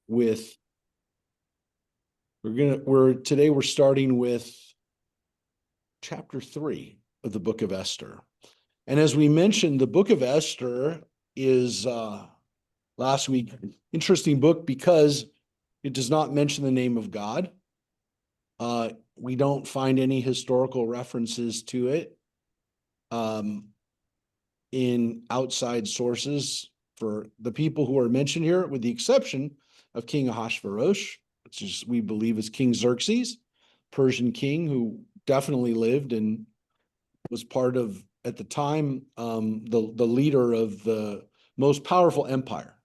with, today we're starting with chapter 3 of the book of Esther. And as we mentioned, the book of Esther is last week, interesting book because it does not mention the name of God. We don't find any historical references to it in outside sources for the people who are mentioned here, with the exception of King Ahasuerus, which is, we believe, is King Xerxes, Persian king, who definitely lived and was part of, at the time, the leader of the most powerful empire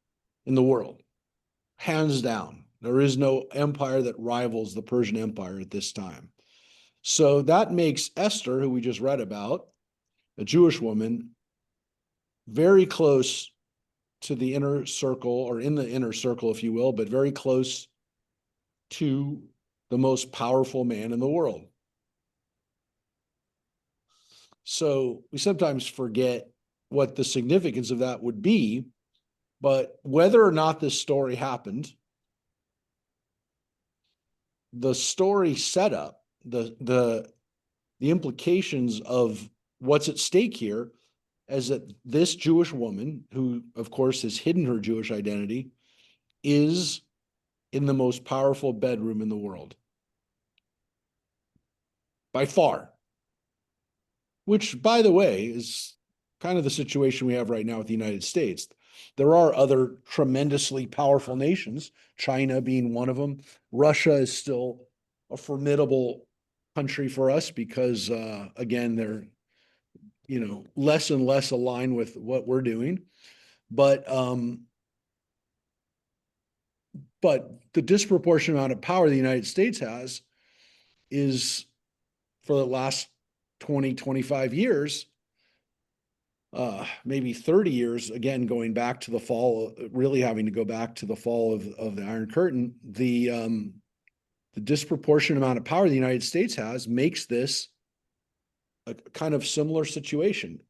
in the world, hands down. There is no empire that rivals the Persian Empire at this time. So that makes Esther, who we just read about, a Jewish woman, very close to the inner circle, or in the inner circle, if you will, but very close to the most powerful man in the world. So we sometimes forget what the significance of that would be, but whether or not this story happened, the story setup, the implications of what's at stake here is that this Jewish woman, who of course has hidden her Jewish identity, is in the most powerful bedroom in the world. By far. Which, by the way, is kind of the situation we have right now with the United States. There are other tremendously powerful nations, China being one of them. Russia is still a formidable country for us because, again, they're, less and less aligned with what we're doing. But the disproportionate amount of power the United States has is, for the last 20, 25 years, maybe 30 years, again, going back to the fall, really having to go back to the fall of the Iron Curtain, the disproportionate amount of power the United States has makes this a kind of similar situation.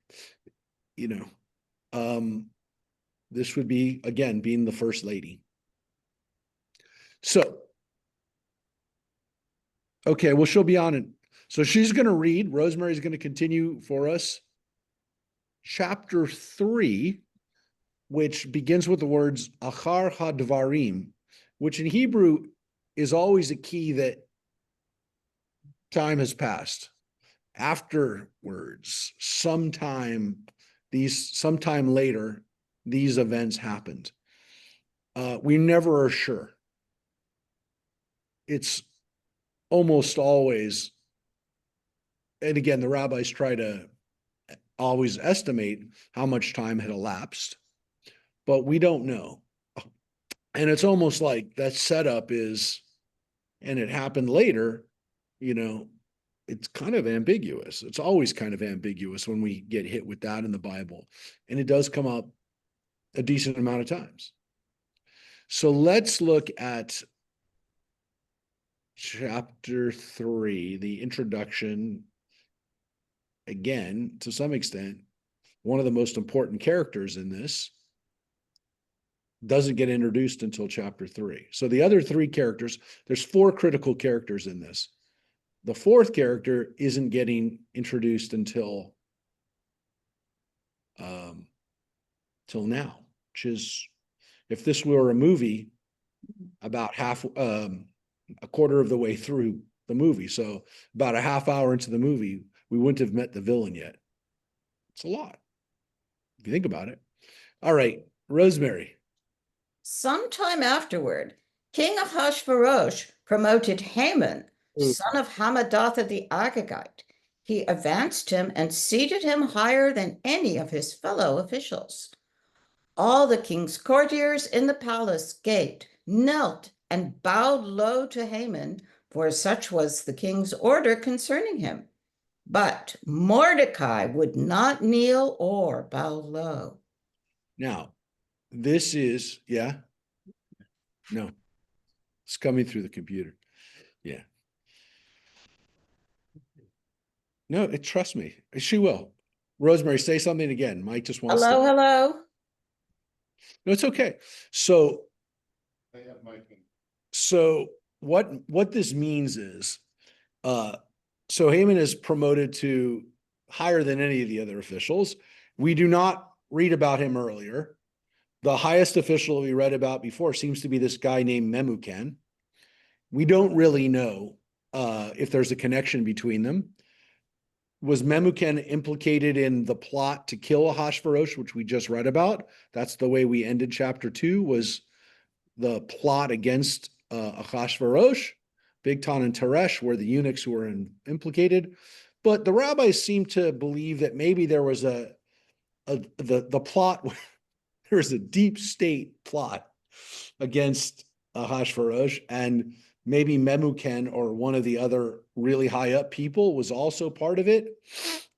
This would be, again, being the first lady. So, okay, well, she'll be on it. So she's going to read, Rosemary's going to continue for us, chapter 3, which begins with the words Achar HaDvarim, which in Hebrew is always a key that time has passed. Afterwards, sometime later, these events happened. We never are sure. It's almost always, and again, the rabbis try to always estimate how much time had elapsed, but we don't know. And it's almost like that setup is, and it happened later, it's kind of ambiguous. It's always kind of ambiguous when we get hit with that in the Bible. And it does come up a decent amount of times. So let's look at chapter 3, the introduction. Again, to some extent, one of the most important characters in this doesn't get introduced until chapter 3. So the other 3 characters, there's 4 critical characters in this. The 4th character isn't getting introduced until till now, which is, if this were a movie, about a quarter of the way through the movie. So about a half hour into the movie, we wouldn't have met the villain yet. It's a lot, if you think about it. All right, Rosemary. Sometime afterward, King Ahasuerus promoted Haman, son of Hammedatha the Agagite. He advanced him and seated him higher than any of his fellow officials. All the king's courtiers in the palace gate knelt and bowed low to Haman, for such was the king's order concerning him. But Mordecai would not kneel or bow low. Now, this is, yeah? No, it's coming through the computer. Yeah. No, trust me, she will. Rosemary, say something again. Mike just wants hello. No, it's okay. So So what this means is, so Haman is promoted to higher than any of the other officials. We do not read about him earlier. The highest official we read about before seems to be this guy named Memucan. We don't really know if there's a connection between them. Was Memucan implicated in the plot to kill Ahasuerus, which we just read about? That's the way we ended chapter 2, was the plot against Ahasuerus. Bigtan and Teresh were the eunuchs who were implicated. But the rabbis seem to believe that maybe there was the plot, there was a deep state plot against Ahasuerus, and maybe Memucan or one of the other really high up people was also part of it.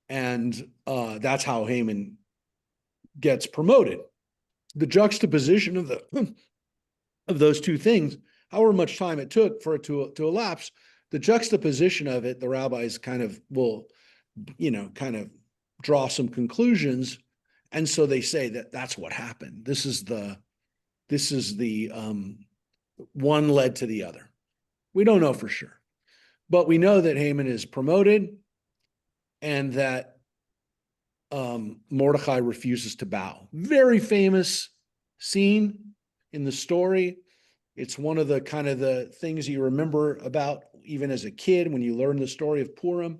And that's how Haman gets promoted. The juxtaposition of those two things, however much time it took for it to elapse, the juxtaposition of it, the rabbis kind of will, kind of draw some conclusions. And so they say that that's what happened. This is the one led to the other. We don't know for sure, but we know that Haman is promoted and that Mordecai refuses to bow. Very famous scene in the story. It's one of the kind of the things you remember about even as a kid when you learn the story of Purim.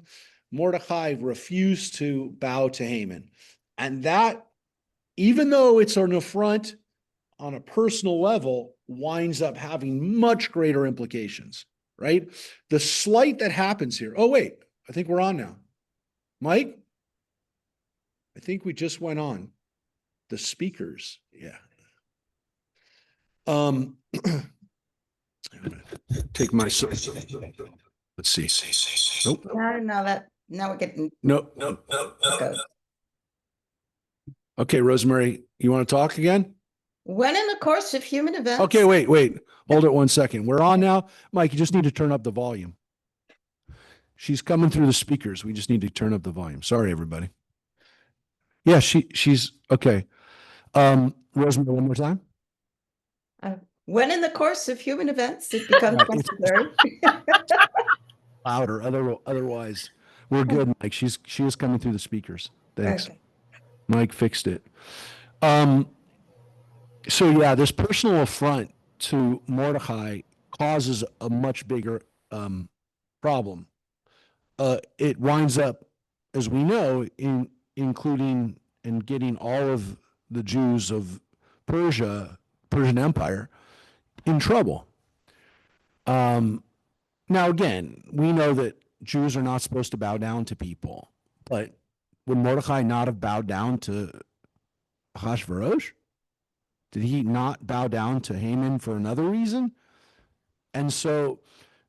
Mordecai refused to bow to Haman. And that, even though it's an affront on a personal level, winds up having much greater implications, right? The slight that happens here. Oh, wait, I think we're on now. Mike? I think we just went on. The speakers, yeah. I'm gonna take my, let's see. Nope. Now we're getting. Nope. Okay. Okay, Rosemary, you want to talk again? When in the course of human events. Okay, wait. Hold it 1 second. We're on now. Mike, you just need to turn up the volume. She's coming through the speakers. We just need to turn up the volume. Sorry, everybody. Yeah, she's okay. Rosemary, one more time. When in the course of human events, it becomes necessary. Louder. Otherwise, we're good, Mike. She is coming through the speakers. Thanks. Okay. Mike fixed it. So yeah, this personal affront to Mordecai causes a much bigger problem. It winds up, as we know, including and getting all of the Jews of Persian Empire, in trouble. Now again, we know that Jews are not supposed to bow down to people, but would Mordecai not have bowed down to Ahasuerus? Did he not bow down to Haman for another reason? And so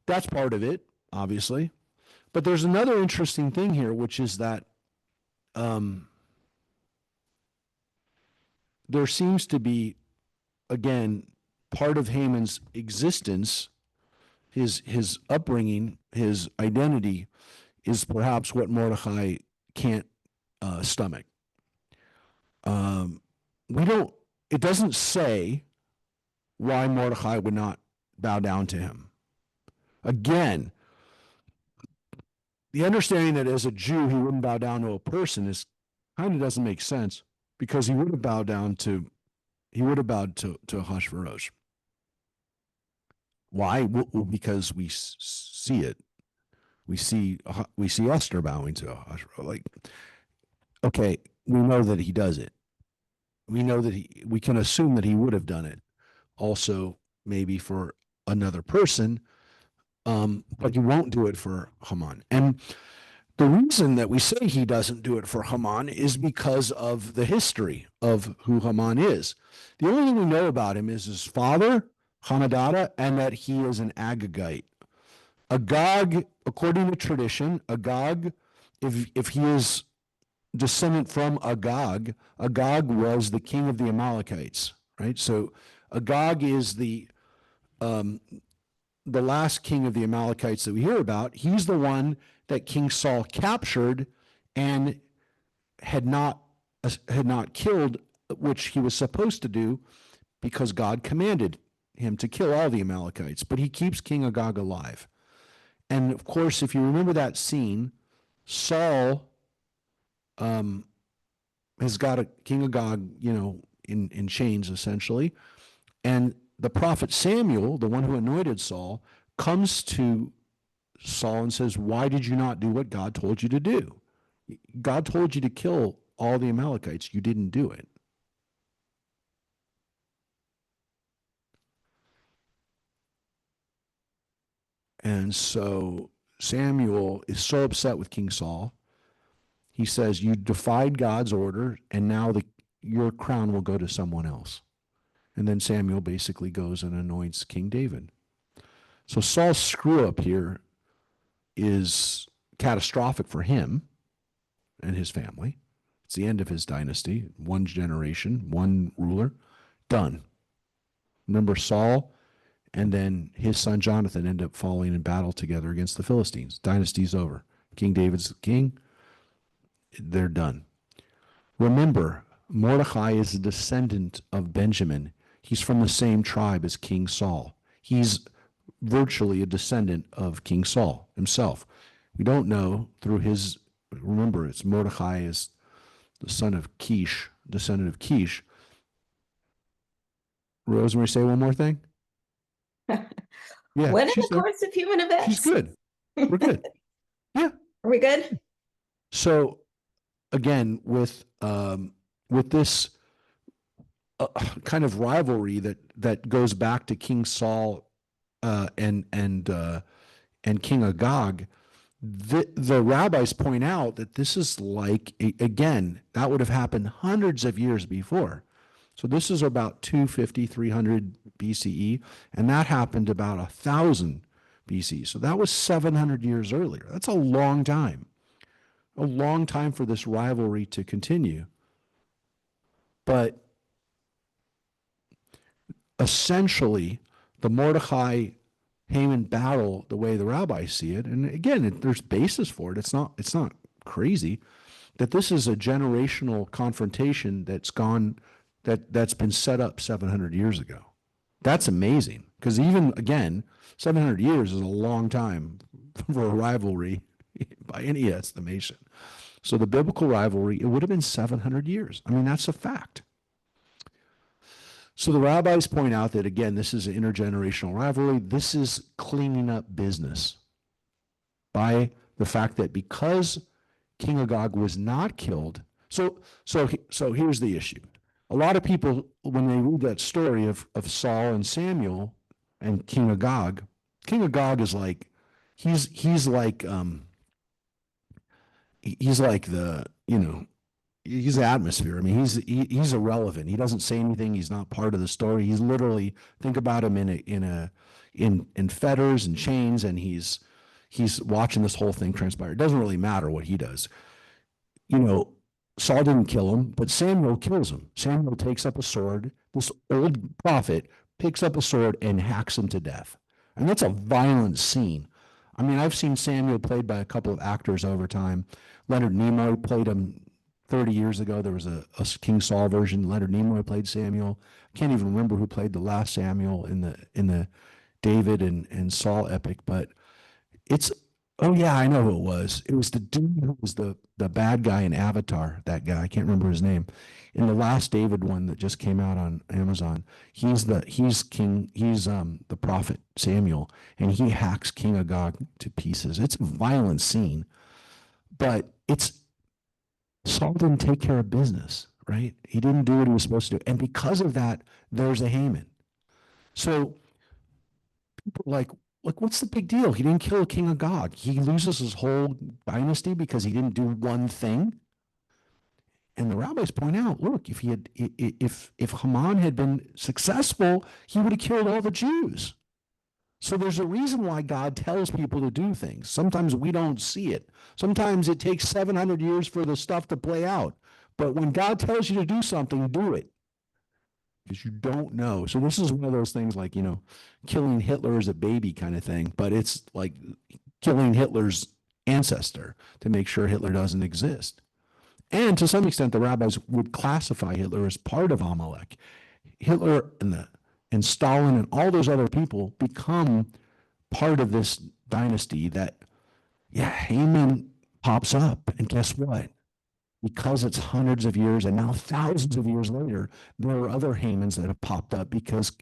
that's part of it, obviously. But there's another interesting thing here, which is that there seems to be, again, part of Haman's existence, his upbringing, his identity, is perhaps what Mordecai can't stomach. It doesn't say why Mordecai would not bow down to him. Again, the understanding that as a Jew he wouldn't bow down to a person is kind of doesn't make sense, because he would have bowed to Ahasuerus. Why? Well, because we see it. We see Esther bowing to Ahasuerus. Like, okay, we know that he does it. We know that we can assume that he would have done it also maybe for another person, but he won't do it for Haman. And the reason that we say he doesn't do it for Haman is because of the history of who Haman is. The only thing we know about him is his father, Hammedatha, and that he is an Agagite. Agag, according to tradition, Agag, if he is descendant from Agag was the king of the Amalekites, right? So Agag is the last king of the Amalekites that we hear about. He's the one that King Saul captured and had not killed, which he was supposed to do because God commanded him to kill all the Amalekites, but he keeps King Agag alive. And of course, if you remember that scene, Saul has got a King Agag, in chains essentially. And the prophet Samuel, the one who anointed Saul, comes to Saul and says, "Why did you not do what God told you to do? God told you to kill all the Amalekites. You didn't do it." And so Samuel is so upset with King Saul. He says, "You defied God's order, and now your crown will go to someone else." And then Samuel basically goes and anoints King David. So Saul's screw up here is catastrophic for him and his family. It's the end of his dynasty. One generation, one ruler, done. Remember, Saul and then his son Jonathan end up falling in battle together against the Philistines. Dynasty's over. King David's the king. They're done. Remember, Mordecai is a descendant of Benjamin. He's from the same tribe as King Saul. He's virtually a descendant of King Saul himself. We don't know through his, remember, it's Mordecai is the son of Kish, descendant of Kish. Rosemary, say one more thing. Yeah, When in the course of human events? She's good. We're good. Yeah. Are we good? So again, with this kind of rivalry that goes back to King Saul and King Agag, the rabbis point out that this is like, again, that would have happened hundreds of years before. So this is about 250, 300 BCE, and that happened about 1,000 BC. So that was 700 years earlier. That's a long time for this rivalry to continue. But essentially, the Mordecai-Haman battle, the way the rabbis see it, and again, there's basis for it. It's not crazy that this is a generational confrontation that's been set up 700 years ago. That's amazing, because even, again, 700 years is a long time for a rivalry by any estimation. So the biblical rivalry, it would have been 700 years. I mean, that's a fact. So the rabbis point out that, again, this is an intergenerational rivalry. This is cleaning up business by the fact that because King Agag was not killed. So here's the issue. A lot of people, when they read that story of Saul and Samuel and King Agag is like, he's like the, he's the atmosphere. I mean, he's irrelevant. He doesn't say anything. He's not part of the story. He's literally, think about him in fetters and chains, and he's watching this whole thing transpire. It doesn't really matter what he does. Saul didn't kill him, but Samuel kills him. Samuel takes up a sword. This old prophet picks up a sword and hacks him to death. And that's a violent scene. I mean, I've seen Samuel played by a couple of actors over time. Leonard Nimoy played him 30 years ago. There was a King Saul version. Leonard Nimoy played Samuel. I can't even remember who played the last Samuel in the David and Saul epic, but it's, oh yeah, I know who it was. It was the dude who was the bad guy in Avatar, that guy. I can't remember his name. In the last David one that just came out on Amazon, he's the prophet Samuel, and he hacks King Agag to pieces. It's a violent scene, but Saul didn't take care of business, right? He didn't do what he was supposed to do. And because of that, there's a Haman. So people are like, what's the big deal? He didn't kill King Agag. He loses his whole dynasty because he didn't do one thing. And the rabbis point out, look, if Haman had been successful, he would have killed all the Jews. So there's a reason why God tells people to do things. Sometimes we don't see it. Sometimes it takes 700 years for the stuff to play out. But when God tells you to do something, do it. Because you don't know. So this is one of those things like, killing Hitler as a baby kind of thing. But it's like killing Hitler's ancestor to make sure Hitler doesn't exist. And to some extent, the rabbis would classify Hitler as part of Amalek. Hitler and and Stalin and all those other people become part of this dynasty that, yeah, Haman pops up. And guess what? Because it's hundreds of years and now thousands of years later, there are other Hamans that have popped up because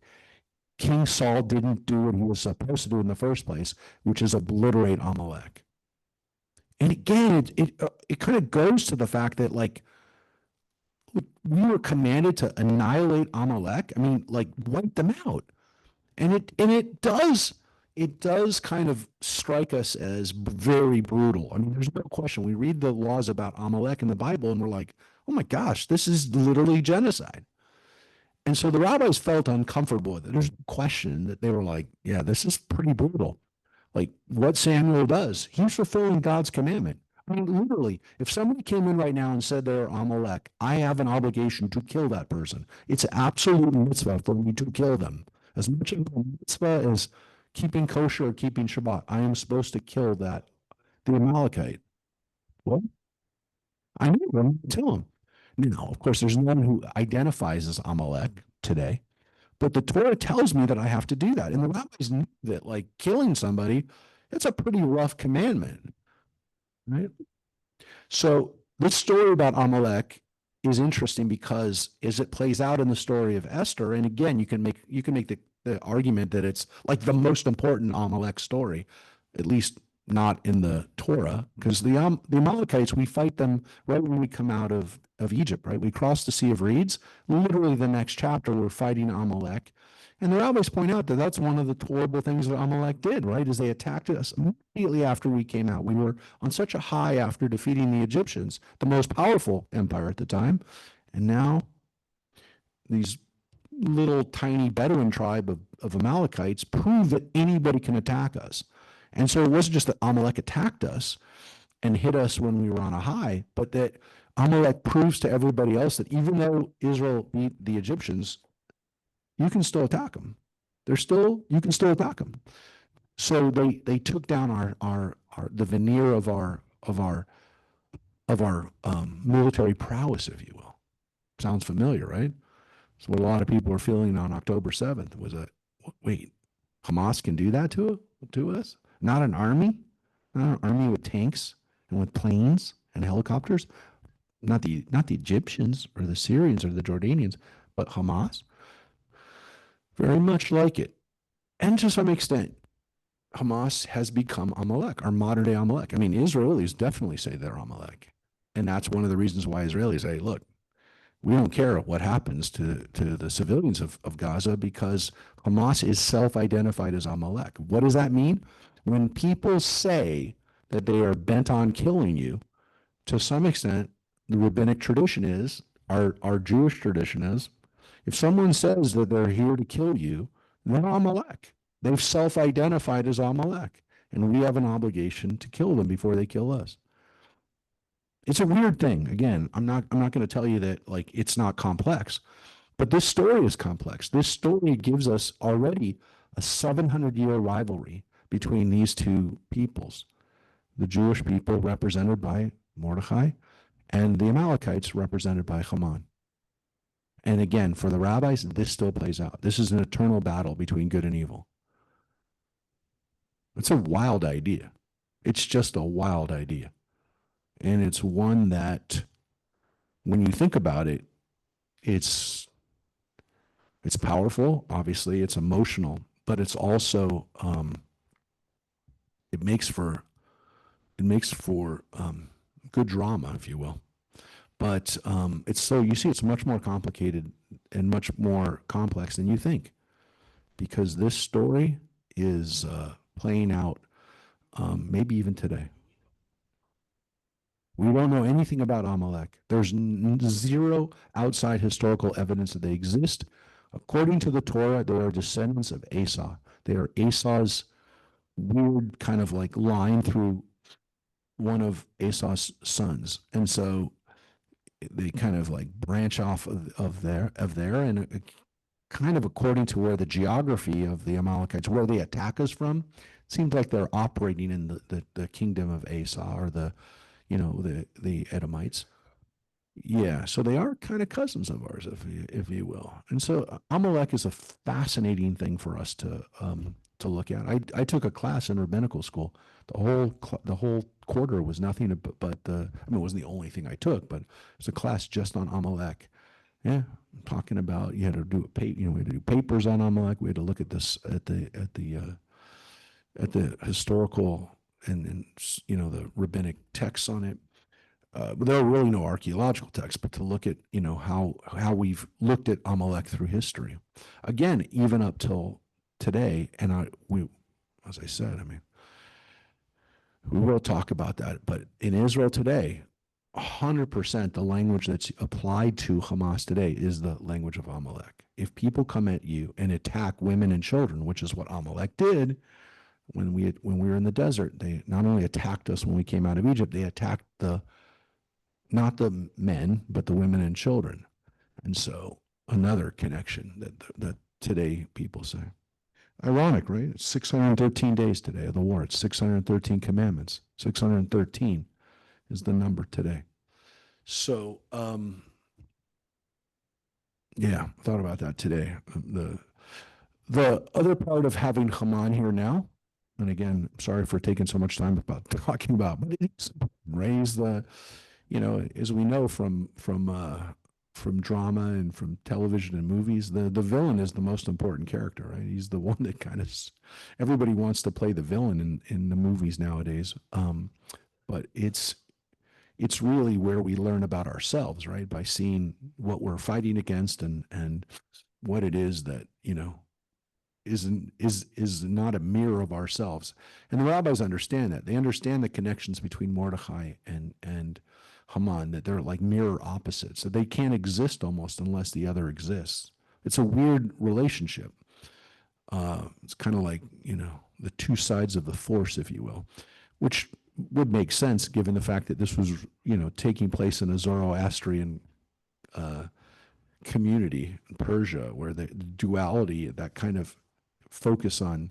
King Saul didn't do what he was supposed to do in the first place, which is obliterate Amalek. And again, it kind of goes to the fact that, like, we were commanded to annihilate Amalek. I mean, like, wipe them out. And it does kind of strike us as very brutal. I mean, there's no question. We read the laws about Amalek in the Bible and we're like, oh my gosh, this is literally genocide. And so the rabbis felt uncomfortable with it. There's no question that they were like, yeah, this is pretty brutal. Like what Samuel does, he's fulfilling God's commandment. I mean, literally, if somebody came in right now and said they're Amalek, I have an obligation to kill that person. It's an absolute mitzvah for me to kill them. As much of a mitzvah as keeping kosher or keeping Shabbat, I am supposed to kill the Amalekite. What? I know, I'm going to tell him. Now, of course, there's none who identifies as Amalek today, but the Torah tells me that I have to do that. And the rabbis knew that, like, killing somebody, it's a pretty rough commandment, right? So this story about Amalek is interesting because as it plays out in the story of Esther, and again, you can make the argument that it's like the most important Amalek story, at least not in the Torah, because the Amalekites, we fight them right when we come out of Egypt, right? We cross the Sea of Reeds. Literally the next chapter, we're fighting Amalek. And the rabbis point out that that's one of the horrible things that Amalek did, right? Is they attacked us immediately after we came out. We were on such a high after defeating the Egyptians, the most powerful empire at the time. And now these little tiny Bedouin tribe of Amalekites prove that anybody can attack us. And so it wasn't just that Amalek attacked us and hit us when we were on a high, but that Amalek proves to everybody else that even though Israel beat the Egyptians, you can still attack them. You can still attack them. So they took down the veneer of our military prowess, if you will. Sounds familiar, right? So what a lot of people were feeling on October 7th was wait, Hamas can do that to us? Not an army with tanks and with planes and helicopters, not the Egyptians or the Syrians or the Jordanians, but Hamas. Very much like it. And to some extent, Hamas has become Amalek, our modern day Amalek. I mean, Israelis definitely say they're Amalek. And that's one of the reasons why Israelis say, look, we don't care what happens to the civilians of Gaza because Hamas is self-identified as Amalek. What does that mean? When people say that they are bent on killing you, to some extent, the rabbinic tradition is, our Jewish tradition is, if someone says that they're here to kill you, they're Amalek. They've self-identified as Amalek, and we have an obligation to kill them before they kill us. It's a weird thing. Again, I'm not going to tell you that, like, it's not complex, but this story is complex. This story gives us already a 700-year rivalry between these two peoples, the Jewish people represented by Mordechai and the Amalekites represented by Haman. And again, for the rabbis, this still plays out. This is an eternal battle between good and evil. It's a wild idea. It's just a wild idea. And it's one that, when you think about it, it's powerful. Obviously, it's emotional, but it's also it makes for good drama, if you will. But it's much more complicated and much more complex than you think, because this story is playing out maybe even today. We don't know anything about Amalek. There's zero outside historical evidence that they exist. According to the Torah, they are descendants of Esau. They are Esau's weird kind of like line through one of Esau's sons. And so they kind of like branch off of there, and kind of according to where the geography of the Amalekites, where they attack us from, it seems like they're operating in the kingdom of Esau, or the Edomites. Yeah, so they are kind of cousins of ours, if you will. And so Amalek is a fascinating thing for us to look at. I took a class in rabbinical school. The whole quarter was nothing but the. I mean, it wasn't the only thing I took, but it was a class just on Amalek. Yeah, talking about you had to do we had to do papers on Amalek. We had to look at this at the historical and the rabbinic texts on it. But there are really no archaeological texts, but to look at how we've looked at Amalek through history, again, even up till today. And as I said, I mean, we will talk about that. But in Israel today, 100% the language that's applied to Hamas today is the language of Amalek. If people come at you and attack women and children, which is what Amalek did when we were in the desert, they not only attacked us when we came out of Egypt, they attacked not the men, but the women and children. And so another connection that today people say. Ironic, right? It's 613 days today of the war. It's 613 commandments. 613 is the number today. So, yeah, thought about that today. The other part of having Haman here now, and again, sorry for taking so much time about talking about, but it's raise the, as we know from drama and from television and movies, the villain is the most important character, right? He's the one that kind of everybody wants to play the villain in the movies nowadays. But it's really where we learn about ourselves, right? By seeing what we're fighting against and what it is that is not a mirror of ourselves. And the rabbis understand that. They understand the connections between Mordechai and Haman, that they're like mirror opposites, that they can't exist almost unless the other exists. It's a weird relationship. It's kind of like, the two sides of the force, if you will, which would make sense given the fact that this was, taking place in a Zoroastrian community in Persia, where the duality, that kind of focus on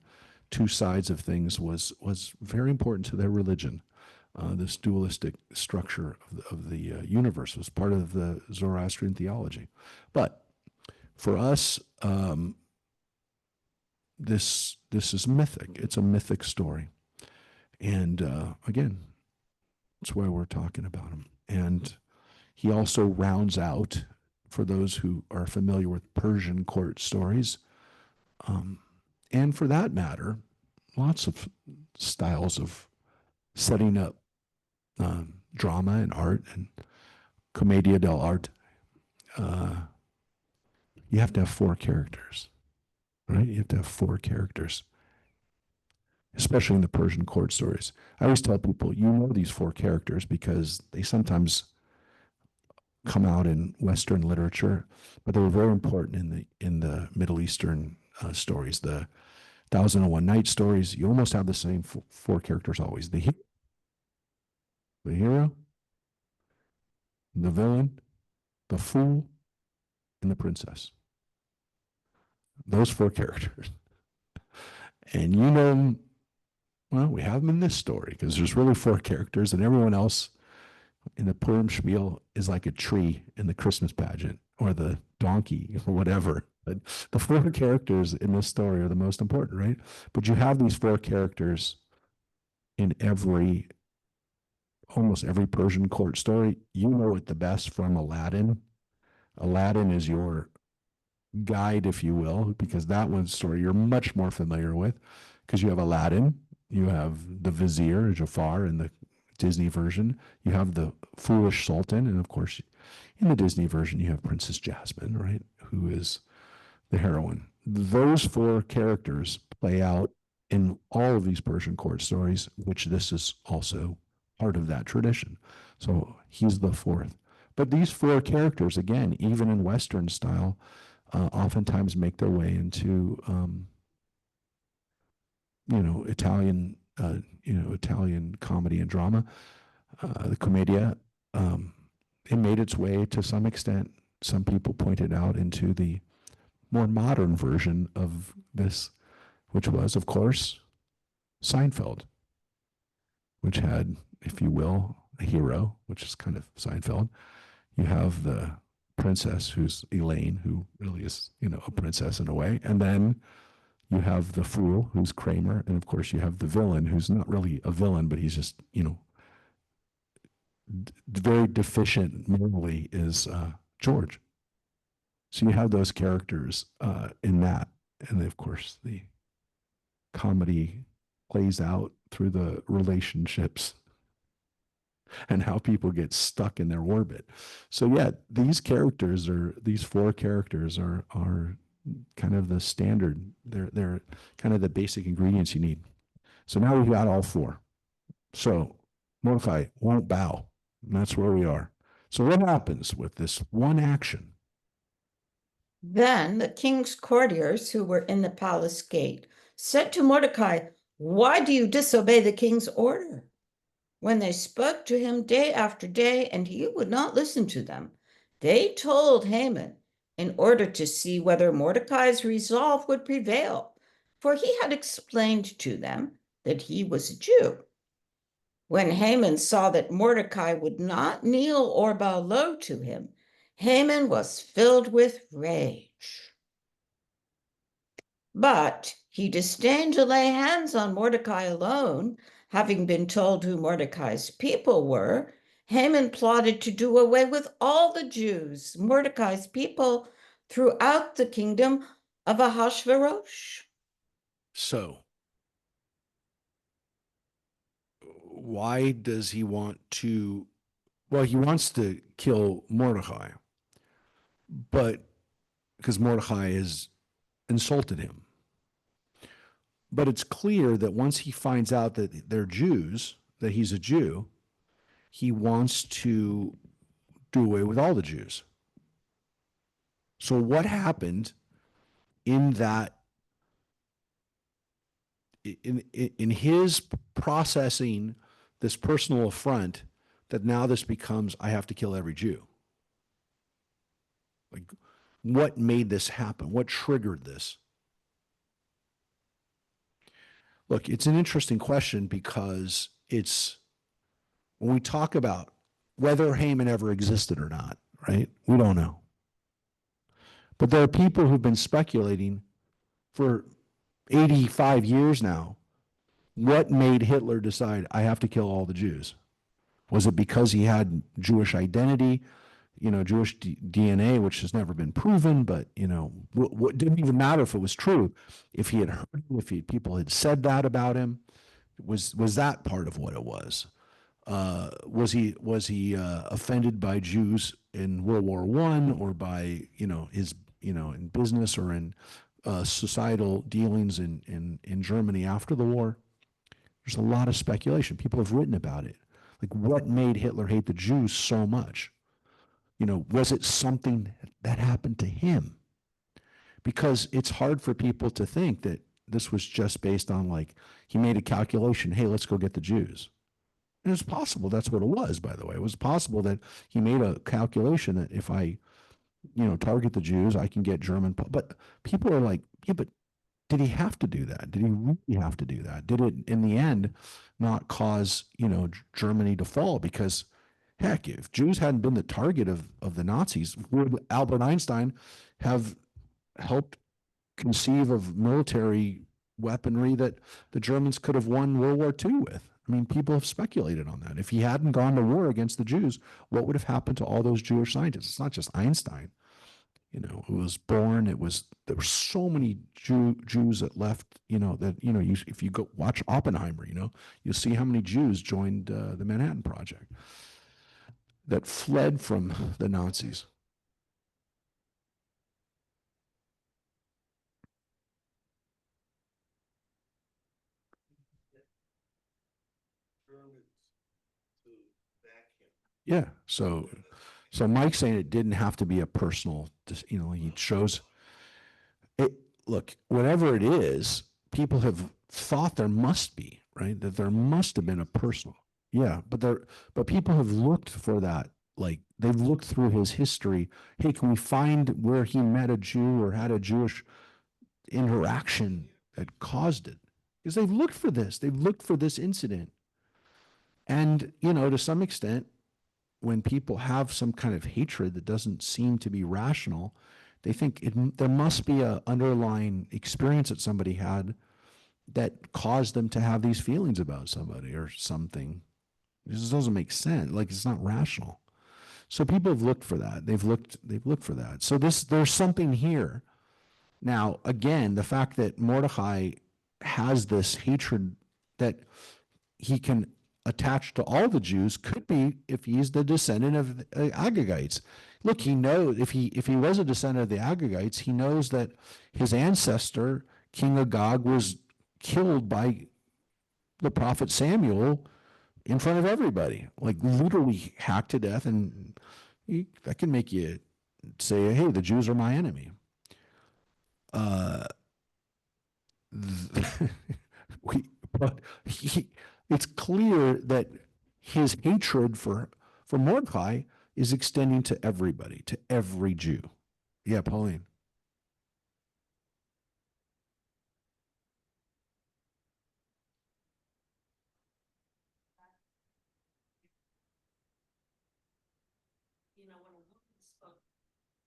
two sides of things was very important to their religion. This dualistic structure of the universe was part of the Zoroastrian theology. But for us, this is mythic. It's a mythic story. And again, that's why we're talking about him. And he also rounds out, for those who are familiar with Persian court stories, and for that matter, lots of styles of setting up drama and art and commedia dell'arte. You have to have four characters, right? You have to have four characters, especially in the Persian court stories. I always tell people, these four characters because they sometimes come out in Western literature, but they were very important in the Middle Eastern stories. The 1001 Night stories, you almost have the same four characters always. The hero, the villain, the fool, and the princess. Those four characters. And well, we have them in this story because there's really four characters, and everyone else in the Purim spiel is like a tree in the Christmas pageant or the donkey or whatever. But the four characters in this story are the most important, right? But you have these four characters in almost every Persian court story. You know it the best from Aladdin. Aladdin is your guide, if you will, because that one's story you're much more familiar with, because you have Aladdin, you have the vizier, Jafar, in the Disney version, you have the foolish sultan, and of course, in the Disney version, you have Princess Jasmine, right, who is the heroine. Those four characters play out in all of these Persian court stories, which this is also part of that tradition. So he's the fourth. But these four characters, again, even in Western style, oftentimes make their way into, Italian, Italian comedy and drama. The commedia, it made its way to some extent, some people pointed out, into the more modern version of this, which was, of course, Seinfeld, which had, if you will, a hero, which is kind of Seinfeld. You have the princess who's Elaine, who really is, a princess in a way. And then you have the fool who's Kramer. And of course, you have the villain who's not really a villain, but he's just, very deficient morally is George. So you have those characters in that. And then, of course, the comedy plays out through the relationships and how people get stuck in their orbit. So yeah, these four characters are kind of the standard. They're kind of the basic ingredients you need. So now we've got all four. So Mordecai won't bow. And that's where we are. So what happens with this one action? Then the king's courtiers who were in the palace gate said to Mordecai, "Why do you disobey the king's order?" When they spoke to him day after day and he would not listen to them, they told Haman in order to see whether Mordecai's resolve would prevail, for he had explained to them that he was a Jew. When Haman saw that Mordecai would not kneel or bow low to him, Haman was filled with rage. But he disdained to lay hands on Mordecai alone. Having been told who Mordecai's people were, Haman plotted to do away with all the Jews, Mordecai's people, throughout the kingdom of Ahasuerus. So, why does he want to? Well, he wants to kill Mordecai, but because Mordecai has insulted him. But it's clear that once he finds out that they're Jews, that he's a Jew, he wants to do away with all the Jews. So what happened in that, in his processing this personal affront, that now this becomes, I have to kill every Jew? Like, what made this happen? What triggered this? Look, it's an interesting question because it's, when we talk about whether Haman ever existed or not, right? We don't know. But there are people who've been speculating for 85 years now. What made Hitler decide, I have to kill all the Jews? Was it because he had Jewish identity, Jewish DNA, which has never been proven, but, what didn't even matter if it was true. If he had heard him, if people had said that about him, was that part of what it was? Was he offended by Jews in World War I, or by his in business or in societal dealings in Germany after the war? There's a lot of speculation. People have written about it. Like, what made Hitler hate the Jews so much? Was it something that happened to him? Because it's hard for people to think that this was just based on, like, he made a calculation, hey, let's go get the Jews. And it's possible that's what it was, by the way. It was possible that he made a calculation that if I, target the Jews, I can get German. But people are like, yeah, but did he have to do that? Did he really have to do that? Did it, in the end, not cause, Germany to fall? Because, heck, if Jews hadn't been the target of the Nazis, would Albert Einstein have helped conceive of military weaponry that the Germans could have won World War II with? I mean, people have speculated on that. If he hadn't gone to war against the Jews, what would have happened to all those Jewish scientists? It's not just Einstein, who was born. There were so many Jews that left, if you go watch Oppenheimer, you'll see how many Jews joined the Manhattan Project that fled from the Nazis. Yeah. So Mike's saying it didn't have to be a personal, he shows it. Look, whatever it is, people have thought there must be, right? That there must have been a personal. Yeah. But people have looked for that. Like, they've looked through his history. Hey, can we find where he met a Jew or had a Jewish interaction that caused it? Because they've looked for this. They've looked for this incident. And, to some extent, when people have some kind of hatred that doesn't seem to be rational, they think there must be a underlying experience that somebody had that caused them to have these feelings about somebody or something. This just doesn't make sense. Like, it's not rational. So people have looked for that. They've looked for that. So there's something here. Now, again, the fact that Mordecai has this hatred that he can attach to all the Jews could be if he's the descendant of the Agagites. Look, he knows if he was a descendant of the Agagites, he knows that his ancestor, King Agag, was killed by the prophet Samuel in front of everybody, like literally hacked to death. And that can make you say, hey, the Jews are my enemy. But it's clear that his hatred for Mordecai is extending to everybody, to every Jew. Yeah, Pauline. When a woman spoke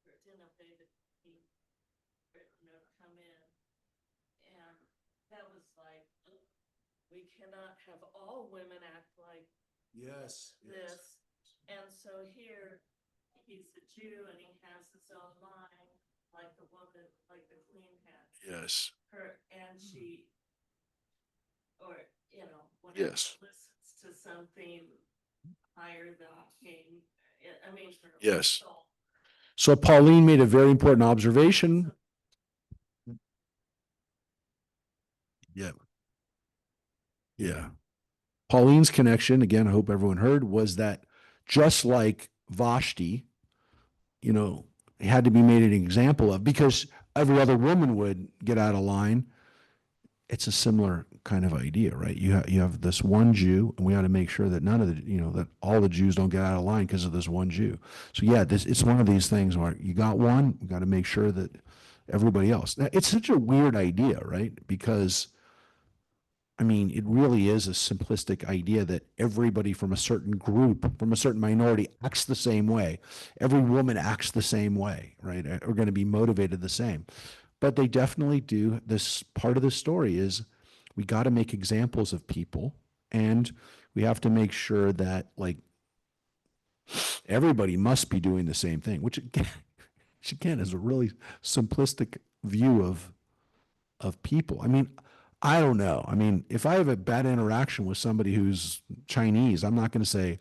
for dinner, David, he come in, and that was like, we cannot have all women act like Yes. this. And so here, he's a Jew, and he has his own mind, like the woman, like the queen had. Yes. Her, and she, or, Yes. listens to something higher than king. I mean, her Yes. soul. So Pauline made a very important observation. Yeah. Yeah. Pauline's connection, again, I hope everyone heard, was that just like Vashti, had to be made an example of because every other woman would get out of line. It's a similar kind of idea, right? You have this one Jew, and we ought to make sure that none of the, that all the Jews don't get out of line because of this one Jew. So yeah, it's one of these things where you got one, you got to make sure that everybody else. Now, it's such a weird idea, right? Because I mean, it really is a simplistic idea that everybody from a certain group, from a certain minority, acts the same way. Every woman acts the same way, right? Are going to be motivated the same. But they definitely do. This part of the story is we got to make examples of people, and we have to make sure that like everybody must be doing the same thing, which again is a really simplistic view of people. I mean, I don't know. I mean, if I have a bad interaction with somebody who's Chinese, I'm not going to say,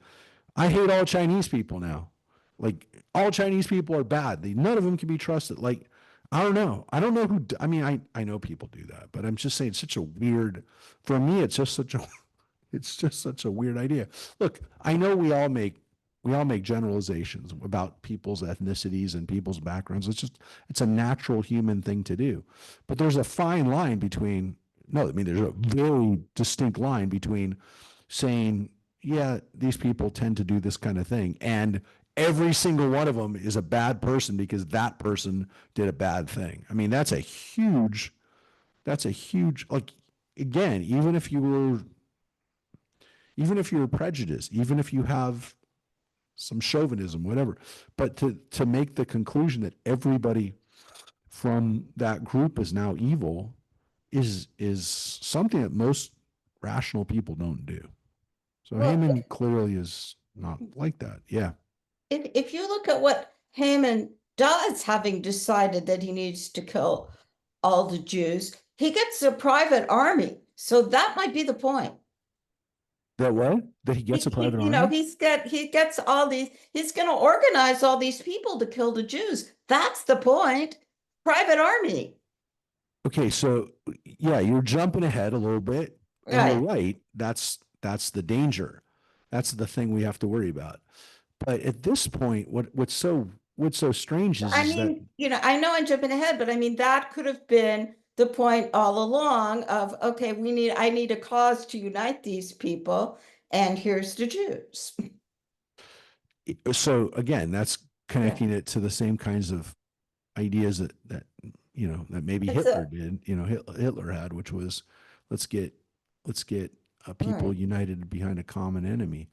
I hate all Chinese people now. Like, all Chinese people are bad. None of them can be trusted. Like, I don't know. I don't know who, I mean, I know people do that, but I'm just saying it's such a weird, for me, it's just such a weird idea. Look, I know we all make generalizations about people's ethnicities and people's backgrounds. It's a natural human thing to do. But there's a fine line between, no, I mean, there's a very distinct line between saying, yeah, these people tend to do this kind of thing, and every single one of them is a bad person because that person did a bad thing. I mean, that's a huge, like, again, even if you were prejudiced, even if you have some chauvinism, whatever, but to make the conclusion that everybody from that group is now evil is something that most rational people don't do. So Well, Haman clearly is not like that. Yeah. if you look at what Haman does, having decided that he needs to kill all the Jews, he gets a private army. So that might be the point. That what? That he gets a private army? He gets all these, he's going to organize all these people to kill the Jews. That's the point. Private army. Okay, so yeah, you're jumping ahead a little bit. And you're right. That's the danger. That's the thing we have to worry about. But at this point, what's so strange is, I is that mean, I know I'm jumping ahead, but I mean, that could have been the point all along of, okay, I need a cause to unite these people, and here's the Jews. so again, that's connecting it to the same kinds of ideas that that maybe Hitler did, Hitler had, which was let's get people Right. united behind a common enemy.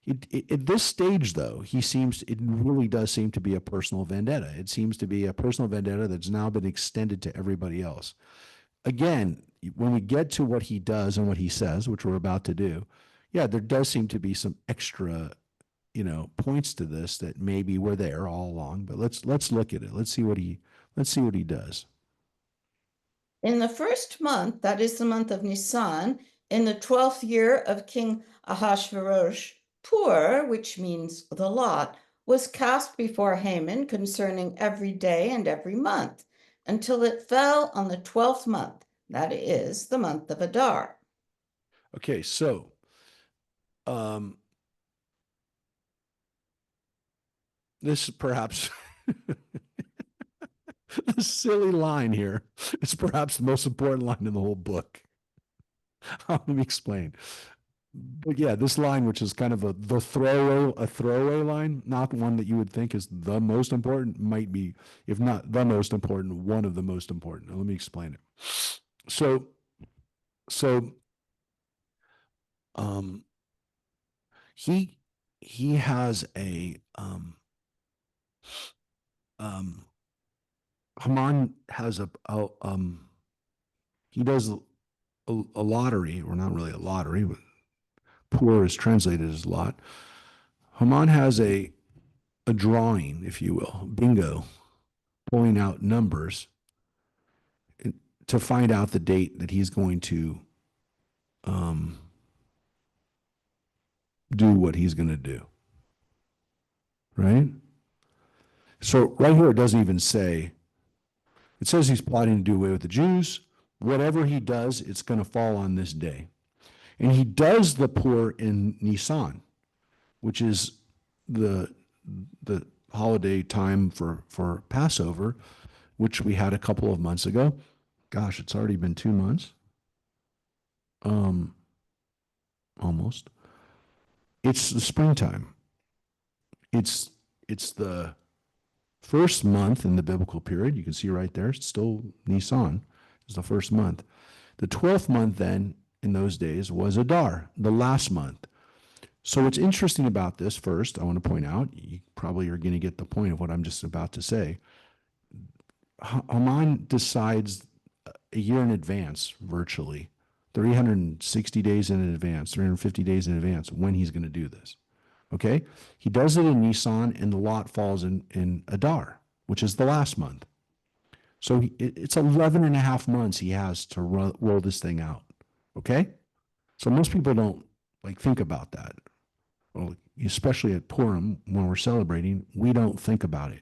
At this stage, though, it really does seem to be a personal vendetta. It seems to be a personal vendetta that's now been extended to everybody else. Again, when we get to what he does and what he says, which we're about to do, yeah, there does seem to be some extra, points to this that maybe were there all along. But let's look at it. Let's see what he does. In the first month, that is the month of Nisan, in the 12th year of King Ahasuerus, Pur, which means the lot, was cast before Haman concerning every day and every month, until it fell on the 12th month, that is the month of Adar. Okay, so this is perhaps the silly line here is perhaps the most important line in the whole book. Let me explain. But yeah, this line, which is kind of a throwaway line, not one that you would think is the most important, might be, if not the most important, one of the most important. Now, let me explain it. So he has Haman has he does a lottery, or not really a lottery, but poor is translated as lot. Haman has a drawing, if you will, bingo, pulling out numbers to find out the date that he's going to do what he's going to do. Right? So right here, it doesn't even say, it says he's plotting to do away with the Jews. Whatever he does, it's going to fall on this day. And he does the poor in Nisan, which is the holiday time for Passover, which we had a couple of months ago. Gosh, it's already been 2 months. Almost. It's the springtime. It's the first month in the biblical period. You can see right there, it's still Nisan is the first month. The 12th month then in those days was Adar, the last month. So what's interesting about this, first, I want to point out, you probably are going to get the point of what I'm just about to say. Haman decides a year in advance, virtually, 360 days in advance, 350 days in advance, when he's going to do this. Okay? He does it in Nisan, and the lot falls in Adar, which is the last month. So it's 11 and a half months he has to roll this thing out. Okay? So most people don't think about that. Well, especially at Purim, when we're celebrating, we don't think about it.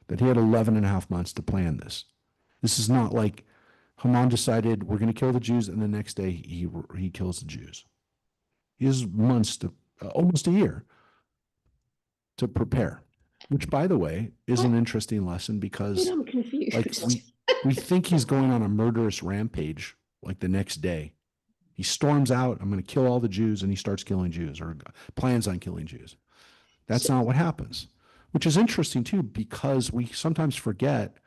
That he had 11 and a half months to plan this. This is not like Haman decided we're going to kill the Jews, and the next day he kills the Jews. He has months to, almost a year, to prepare. Which, by the way, is an interesting lesson, because I'm confused. we think he's going on a murderous rampage the next day. He storms out, I'm going to kill all the Jews, and he starts killing Jews, or plans on killing Jews. That's not what happens, which is interesting too, because we sometimes forget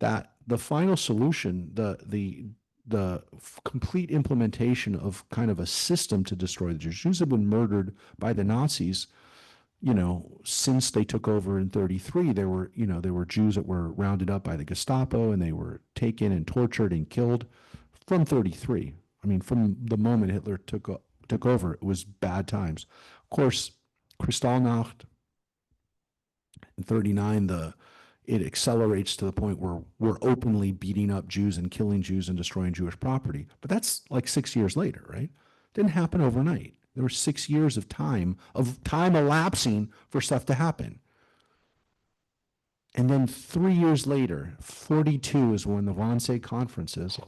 that the final solution, the complete implementation of kind of a system to destroy the Jews. Jews have been murdered by the Nazis, since they took over in 1933. There were Jews that were rounded up by the Gestapo, and they were taken and tortured and killed from 1933. I mean, from the moment Hitler took over, it was bad times. Of course, Kristallnacht in 1939, it accelerates to the point where we're openly beating up Jews and killing Jews and destroying Jewish property. But that's 6 years later, right? Didn't happen overnight. There were 6 years of time elapsing for stuff to happen. And then 3 years later, 1942 is when the Wannsee Conference is.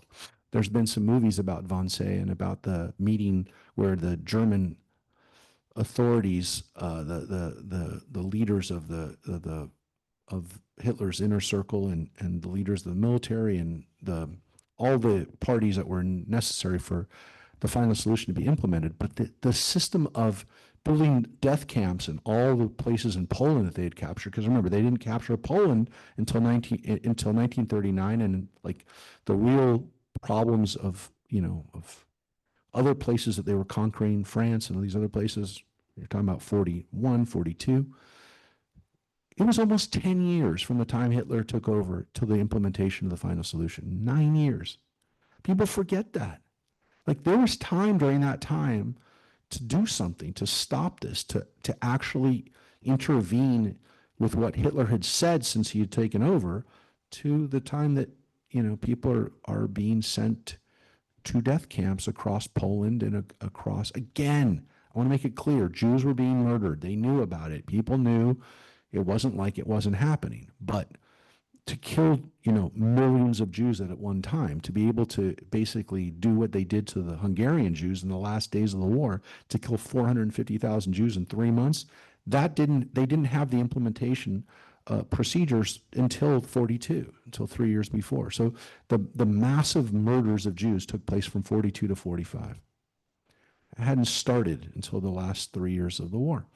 There's been some movies about Wannsee and about the meeting where the German authorities, the leaders of Hitler's inner circle, and the leaders of the military, and all the parties that were necessary for the final solution to be implemented. But the system of building death camps in all the places in Poland that they had captured, because remember, they didn't capture Poland until 1939, and the real problems of other places that they were conquering, France and all these other places, You're talking about 41, 42. It was almost 10 years from the time Hitler took over to the implementation of the final solution. 9 years. People forget that. Like there was time during that time to do something, to stop this, to actually intervene with what Hitler had said since he had taken over, to the time that, people are being sent to death camps across Poland and across, again, I want to make it clear, Jews were being murdered. They knew about it. People knew. It wasn't like it wasn't happening. But to kill, millions of Jews at one time, to be able to basically do what they did to the Hungarian Jews in the last days of the war, to kill 450,000 Jews in 3 months, they didn't have the implementation procedures until 42, until 3 years before. So the massive murders of Jews took place from 42 to 45. It hadn't started until the last 3 years of the war.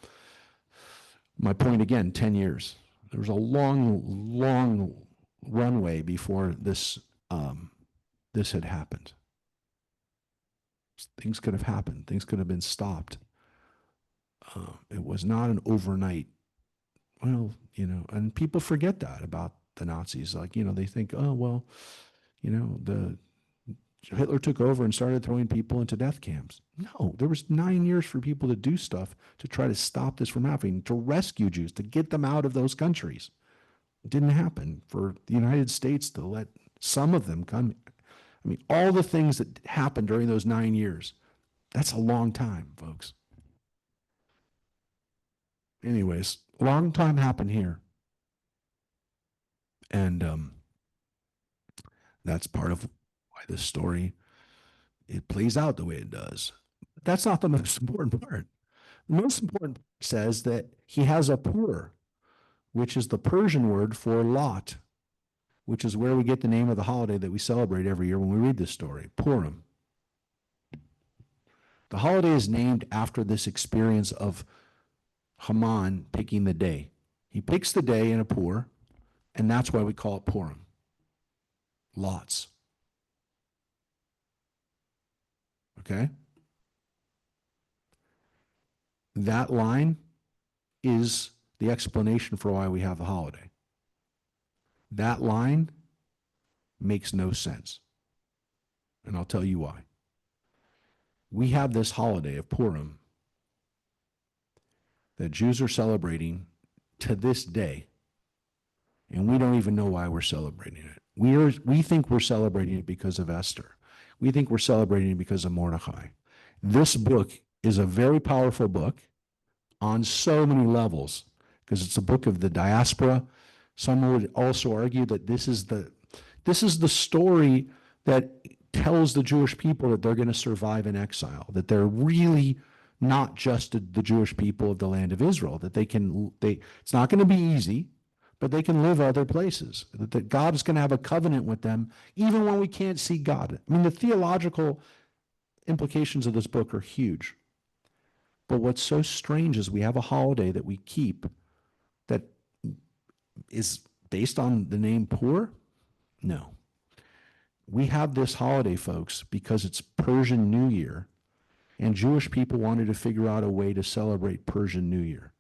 My point again, 10 years. There was a long, long runway before this had happened. Things could have happened. Things could have been stopped. It was not an overnight. Well, and people forget that about the Nazis. Like, they think, oh, well, the Hitler took over and started throwing people into death camps. No, there was 9 years for people to do stuff to try to stop this from happening, to rescue Jews, to get them out of those countries. It didn't happen for the United States to let some of them come. I mean, all the things that happened during those 9 years, that's a long time, folks. Anyways, a long time happened here. And that's part of why this story, it plays out the way it does. But that's not the most important part. The most important part says that he has a pur, which is the Persian word for lot, which is where we get the name of the holiday that we celebrate every year when we read this story, Purim. The holiday is named after this experience of Haman picking the day. He picks the day in a pur, and that's why we call it Purim. Lots. Okay? That line is the explanation for why we have the holiday. That line makes no sense. And I'll tell you why. We have this holiday of Purim that Jews are celebrating to this day, and we don't even know why we're celebrating it. We think we're celebrating it because of Esther. We think we're celebrating it because of Mordecai. This book is a very powerful book on so many levels, because it's a book of the diaspora. Some would also argue that this is the story that tells the Jewish people that they're going to survive in exile, that they're really not just the Jewish people of the land of Israel, that it's not going to be easy, but they can live other places, that God is going to have a covenant with them even when we can't see God. I mean, the theological implications of this book are huge. But what's so strange is we have a holiday that we keep that is based on the name Pur? No. We have this holiday, folks, because it's Persian New Year, and Jewish people wanted to figure out a way to celebrate Persian New Year.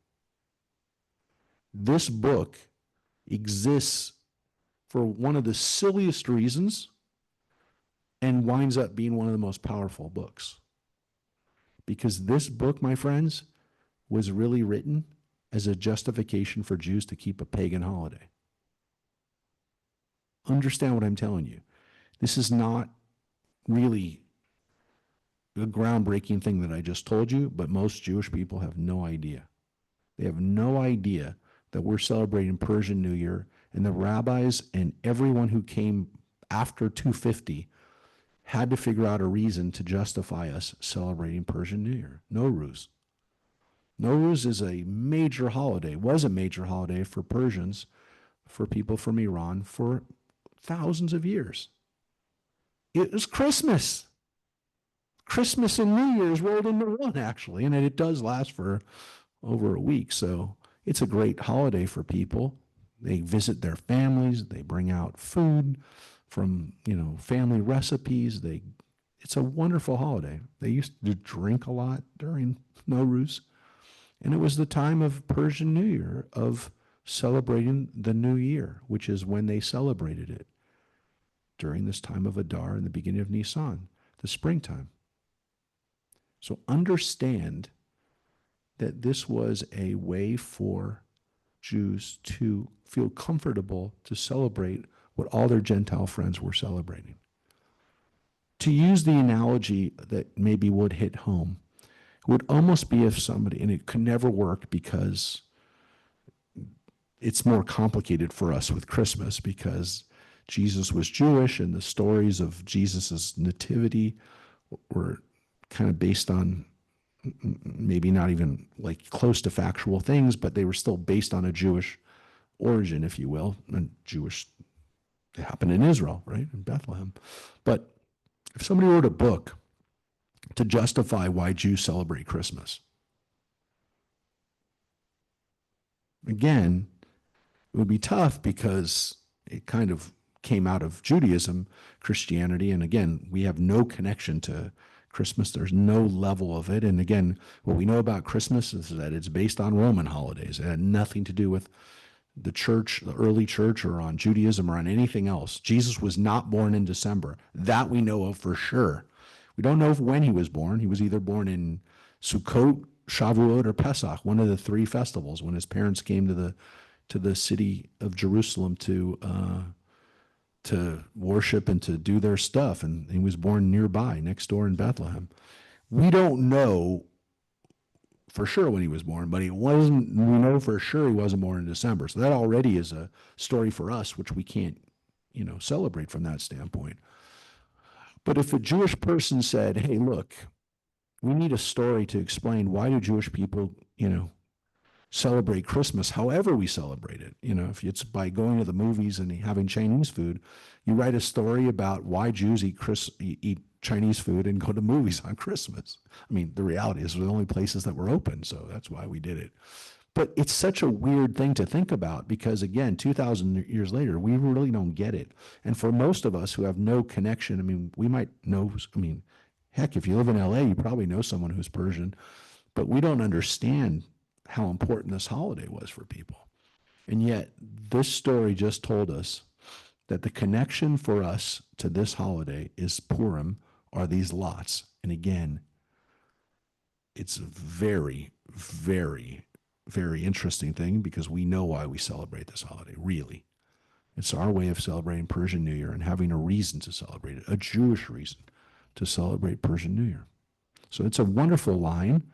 This book exists for one of the silliest reasons and winds up being one of the most powerful books. Because this book, my friends, was really written as a justification for Jews to keep a pagan holiday. Understand what I'm telling you. This is not really a groundbreaking thing that I just told you, but most Jewish people have no idea. They have no idea that we're celebrating Persian New Year, and the rabbis and everyone who came after 250 had to figure out a reason to justify us celebrating Persian New Year. Nowruz. Nowruz is a major holiday, was a major holiday for Persians, for people from Iran for thousands of years. It was Christmas. Christmas and New Year's rolled into one, actually, and it does last for over a week. So it's a great holiday for people. They visit their families. They bring out food from, family recipes. It's a wonderful holiday. They used to drink a lot during Nowruz. And it was the time of Persian New Year, of celebrating the new year, which is when they celebrated it during this time of Adar and the beginning of Nisan, the springtime. So understand that this was a way for Jews to feel comfortable to celebrate what all their Gentile friends were celebrating. To use the analogy that maybe would hit home, it would almost be if somebody, and it could never work because it's more complicated for us with Christmas because Jesus was Jewish and the stories of Jesus's nativity were kind of based on maybe not even like close to factual things, but they were still based on a Jewish origin, if you will, and Jewish, it happened in Israel, right, in Bethlehem. But if somebody wrote a book to justify why Jews celebrate Christmas, again, it would be tough because it kind of came out of Judaism, Christianity, and again, we have no connection to Christmas. There's no level of it. And again, what we know about Christmas is that it's based on Roman holidays. It had nothing to do with the church, the early church, or on Judaism or on anything else. Jesus was not born in December. That we know of for sure. We don't know when he was born. He was either born in Sukkot, Shavuot, or Pesach, one of the three festivals, when his parents came to the city of Jerusalem to worship and to do their stuff. And he was born nearby, next door in Bethlehem. We don't know for sure when he was born, but we know for sure he wasn't born in December. So that already is a story for us, which we can't, celebrate from that standpoint. But if a Jewish person said, hey, look, we need a story to explain why do Jewish people, celebrate Christmas however we celebrate it. If it's by going to the movies and having Chinese food, you write a story about why Jews eat Chinese food and go to movies on Christmas. I mean, the reality is we're the only places that were open, so that's why we did it. But it's such a weird thing to think about because, again, 2,000 years later, we really don't get it. And for most of us who have no connection, I mean, we might know, heck, if you live in LA, you probably know someone who's Persian, but we don't understand how important this holiday was for people. And yet, this story just told us that the connection for us to this holiday is Purim, are these lots. And again, it's a very, very, very interesting thing because we know why we celebrate this holiday, really. It's our way of celebrating Persian New Year and having a reason to celebrate it, a Jewish reason to celebrate Persian New Year. So it's a wonderful line.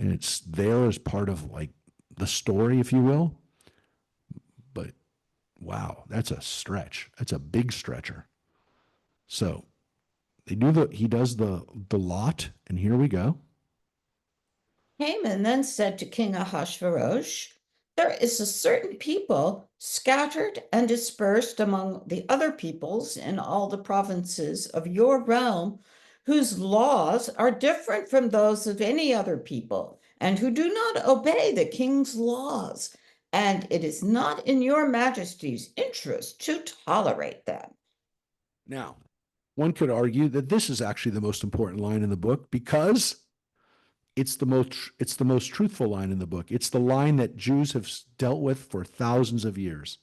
And it's there as part of like the story, if you will. But wow, that's a stretch. That's a big stretcher. So he does the lot, and here we go. Haman then said to King Ahasuerus, there is a certain people scattered and dispersed among the other peoples in all the provinces of your realm, whose laws are different from those of any other people, and who do not obey the king's laws. And it is not in your majesty's interest to tolerate them. Now, one could argue that this is actually the most important line in the book because it's the most truthful line in the book. It's the line that Jews have dealt with for thousands of years.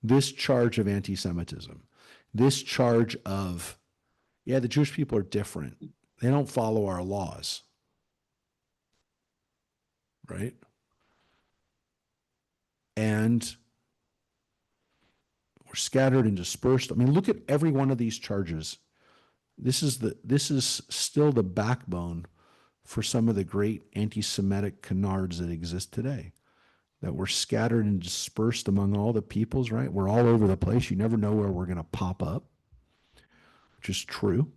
This charge of anti-Semitism, this charge of, yeah, the Jewish people are different. They don't follow our laws, right? And we're scattered and dispersed. I mean, look at every one of these charges. This is still the backbone for some of the great anti-Semitic canards that exist today, that we're scattered and dispersed among all the peoples, right? We're all over the place. You never know where we're going to pop up, which is true.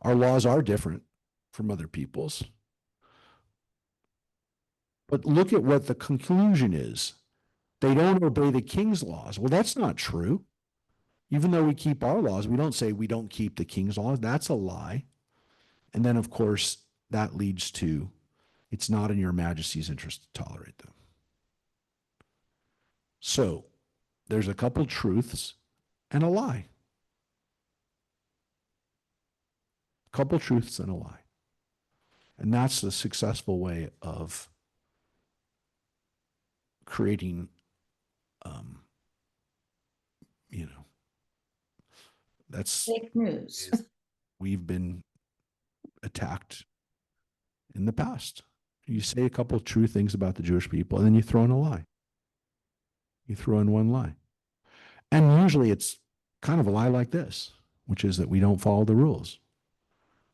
Our laws are different from other people's. But look at what the conclusion is. They don't obey the king's laws. Well, that's not true. Even though we keep our laws, we don't say we don't keep the king's laws. That's a lie. And then, of course, that leads to it's not in your majesty's interest to tolerate them. So there's a couple truths and a lie. A couple truths and a lie. And that's the successful way of creating, um, you know, that's, Fake news. we've been attacked in the past. You say a couple true things about the Jewish people, and then you throw in a lie. You throw in one lie. And usually it's kind of a lie like this, which is that we don't follow the rules,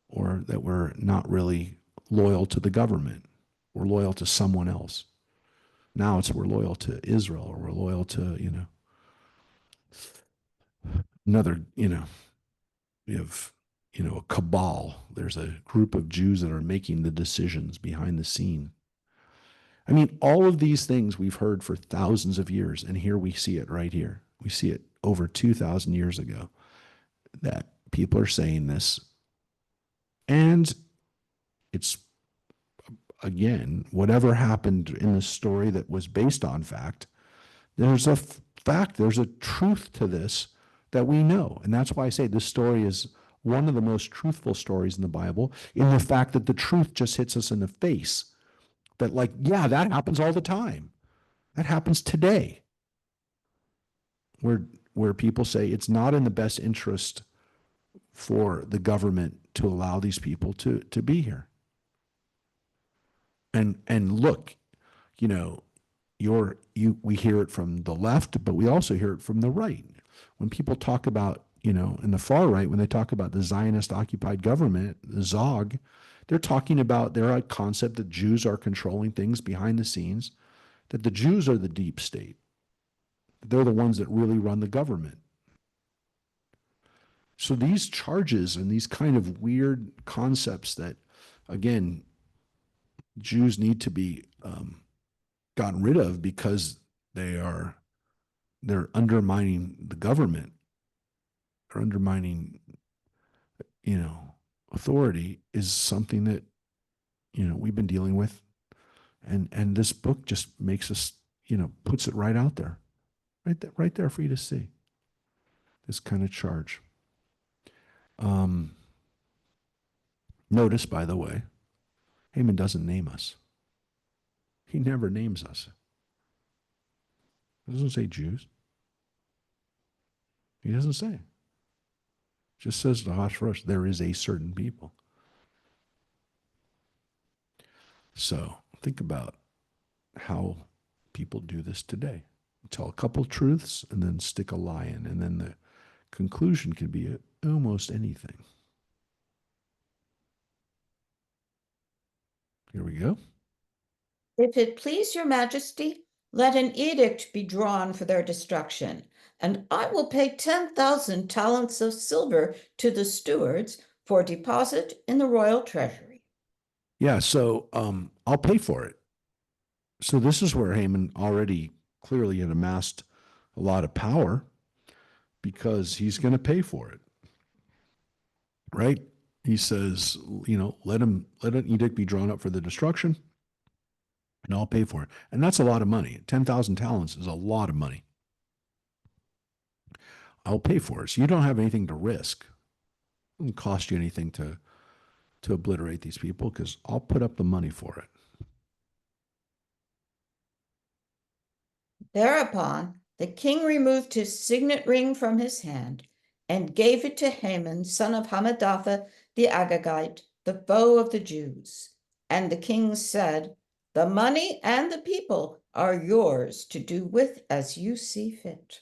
or that we're not really loyal to the government. We're loyal to someone else. Now it's we're loyal to Israel, or we're loyal to, another, we have, a cabal. There's a group of Jews that are making the decisions behind the scene. I mean, all of these things we've heard for thousands of years, and here we see it right here. We see it over 2,000 years ago that people are saying this. And it's, again, whatever happened in the story that was based on fact, there's a fact, there's a truth to this that we know. And that's why I say this story is one of the most truthful stories in the Bible, in the fact that the truth just hits us in the face. That, like, yeah, that happens all the time. That happens today. Where people say it's not in the best interest for the government to allow these people to be here. And look, we hear it from the left, but we also hear it from the right. When people talk about, in the far right, when they talk about the Zionist occupied government, the Zog, they're talking about their concept that Jews are controlling things behind the scenes, that the Jews are the deep state. They're the ones that really run the government. So these charges and these kind of weird concepts that, again, Jews need to be gotten rid of because they're undermining the government. They're undermining, authority, is something that, we've been dealing with. And this book just makes us, puts it right out there, right there for you to see. This kind of charge. Notice, by the way, Haman doesn't name us. He never names us. He doesn't say Jews. He doesn't say. Just says to Ahasuerus, there is a certain people. So think about how people do this today. Tell a couple truths and then stick a lie in, and then the conclusion can be almost anything. Here we go. If it please your majesty, let an edict be drawn for their destruction, and I will pay 10,000 talents of silver to the stewards for deposit in the royal treasury. Yeah, so I'll pay for it. So this is where Haman already clearly had amassed a lot of power, because he's going to pay for it. Right? He says, let an edict be drawn up for the destruction, and I'll pay for it. And that's a lot of money. 10,000 talents is a lot of money. I'll pay for it. So you don't have anything to risk. It doesn't cost you anything to obliterate these people, because I'll put up the money for it. Thereupon the king removed his signet ring from his hand and gave it to Haman, son of Hammedatha the Agagite, the foe of the Jews. And the king said, the money and the people are yours to do with as you see fit.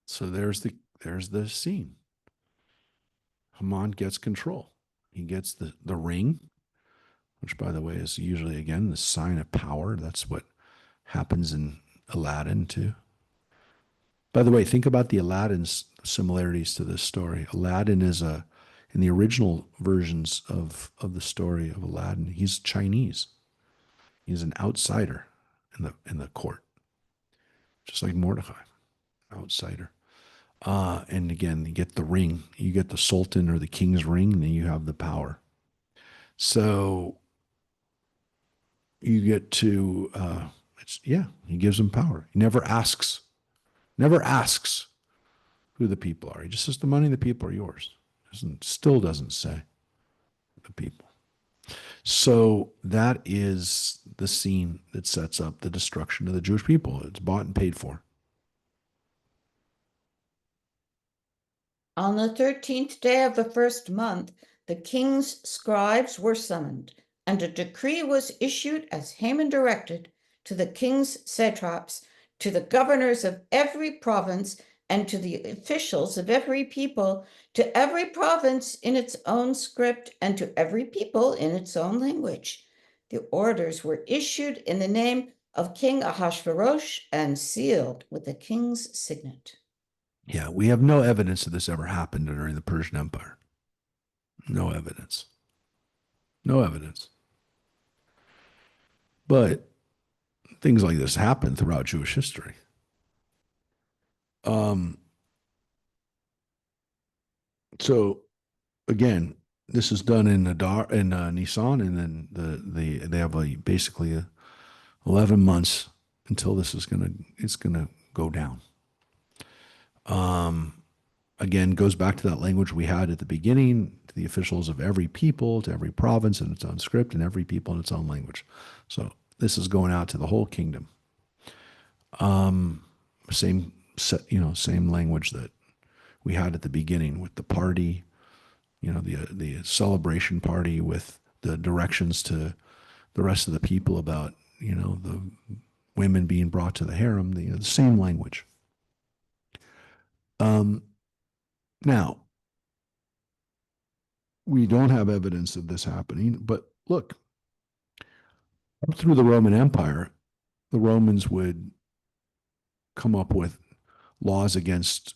So there's the scene. Haman gets control. He gets the ring, which, by the way, is usually, again, the sign of power. That's what happens in Aladdin too. By the way, think about the Aladdin's similarities to this story. Aladdin is in the original versions of the story of Aladdin, he's Chinese. He's an outsider in the court, just like Mordecai, outsider. And again, you get the ring, you get the Sultan or the king's ring, and then you have the power. So you get to, he gives them power. He never asks who the people are. He just says the money and the people are yours. Still doesn't say the people. So that is the scene that sets up the destruction of the Jewish people. It's bought and paid for. On the 13th day of the first month, the king's scribes were summoned, and a decree was issued as Haman directed to the king's satraps, to the governors of every province, and to the officials of every people, to every province in its own script, and to every people in its own language. The orders were issued in the name of King Ahasuerus and sealed with the king's signet. Yeah, we have no evidence that this ever happened during the Persian Empire. No evidence. No evidence. But things like this happen throughout Jewish history. So again, this is done in Adar in Nisan, and then they have basically 11 months until this is gonna go down. Again, goes back to that language we had at the beginning, to the officials of every people, to every province in its own script, and every people in its own language. So this is going out to the whole kingdom. Same language that we had at the beginning with the party, the celebration party, with the directions to the rest of the people about, the women being brought to the harem, the same language. Now, we don't have evidence of this happening, but look, up through the Roman Empire, the Romans would come up with laws against,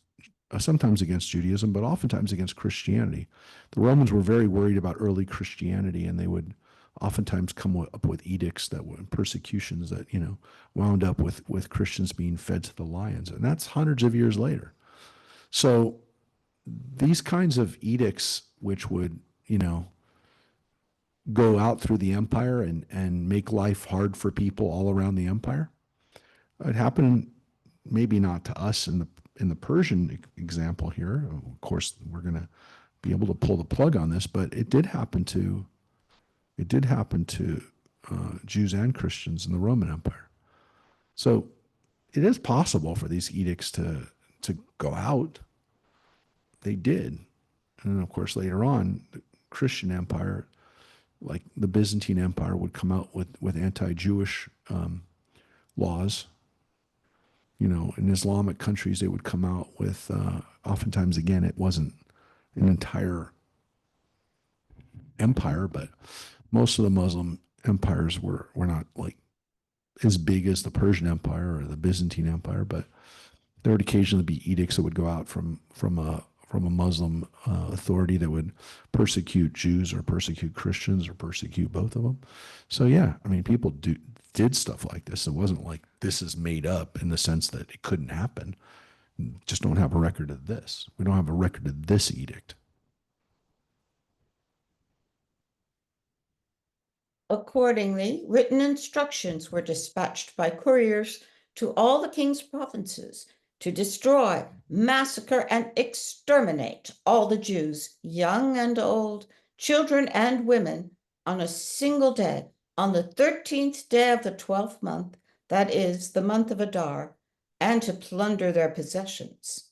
sometimes against Judaism, but oftentimes against Christianity. The Romans were very worried about early Christianity, and they would oftentimes come up with edicts that were persecutions that, wound up with Christians being fed to the lions. And that's hundreds of years later. So these kinds of edicts, which would, go out through the empire and make life hard for people all around the empire, it happened maybe not to us in the Persian example here. Of course, we're going to be able to pull the plug on this, but it did happen to Jews and Christians in the Roman Empire. So it is possible for these edicts to go out. They did. And then, of course, later on, the Christian empire, like the Byzantine Empire, would come out with anti-Jewish laws. In Islamic countries, they would come out with, oftentimes, again, it wasn't an entire empire, but most of the Muslim empires were not like as big as the Persian Empire or the Byzantine Empire, but there would occasionally be edicts that would go out from a Muslim authority that would persecute Jews or persecute Christians or persecute both of them. So yeah, I mean, people did stuff like this. It wasn't like this is made up in the sense that it couldn't happen. Just don't have a record of this. We don't have a record of this edict. Accordingly, written instructions were dispatched by couriers to all the king's provinces to destroy, massacre, and exterminate all the Jews, young and old, children and women, on a single day, on the 13th day of the 12th month, that is, the month of Adar, and to plunder their possessions.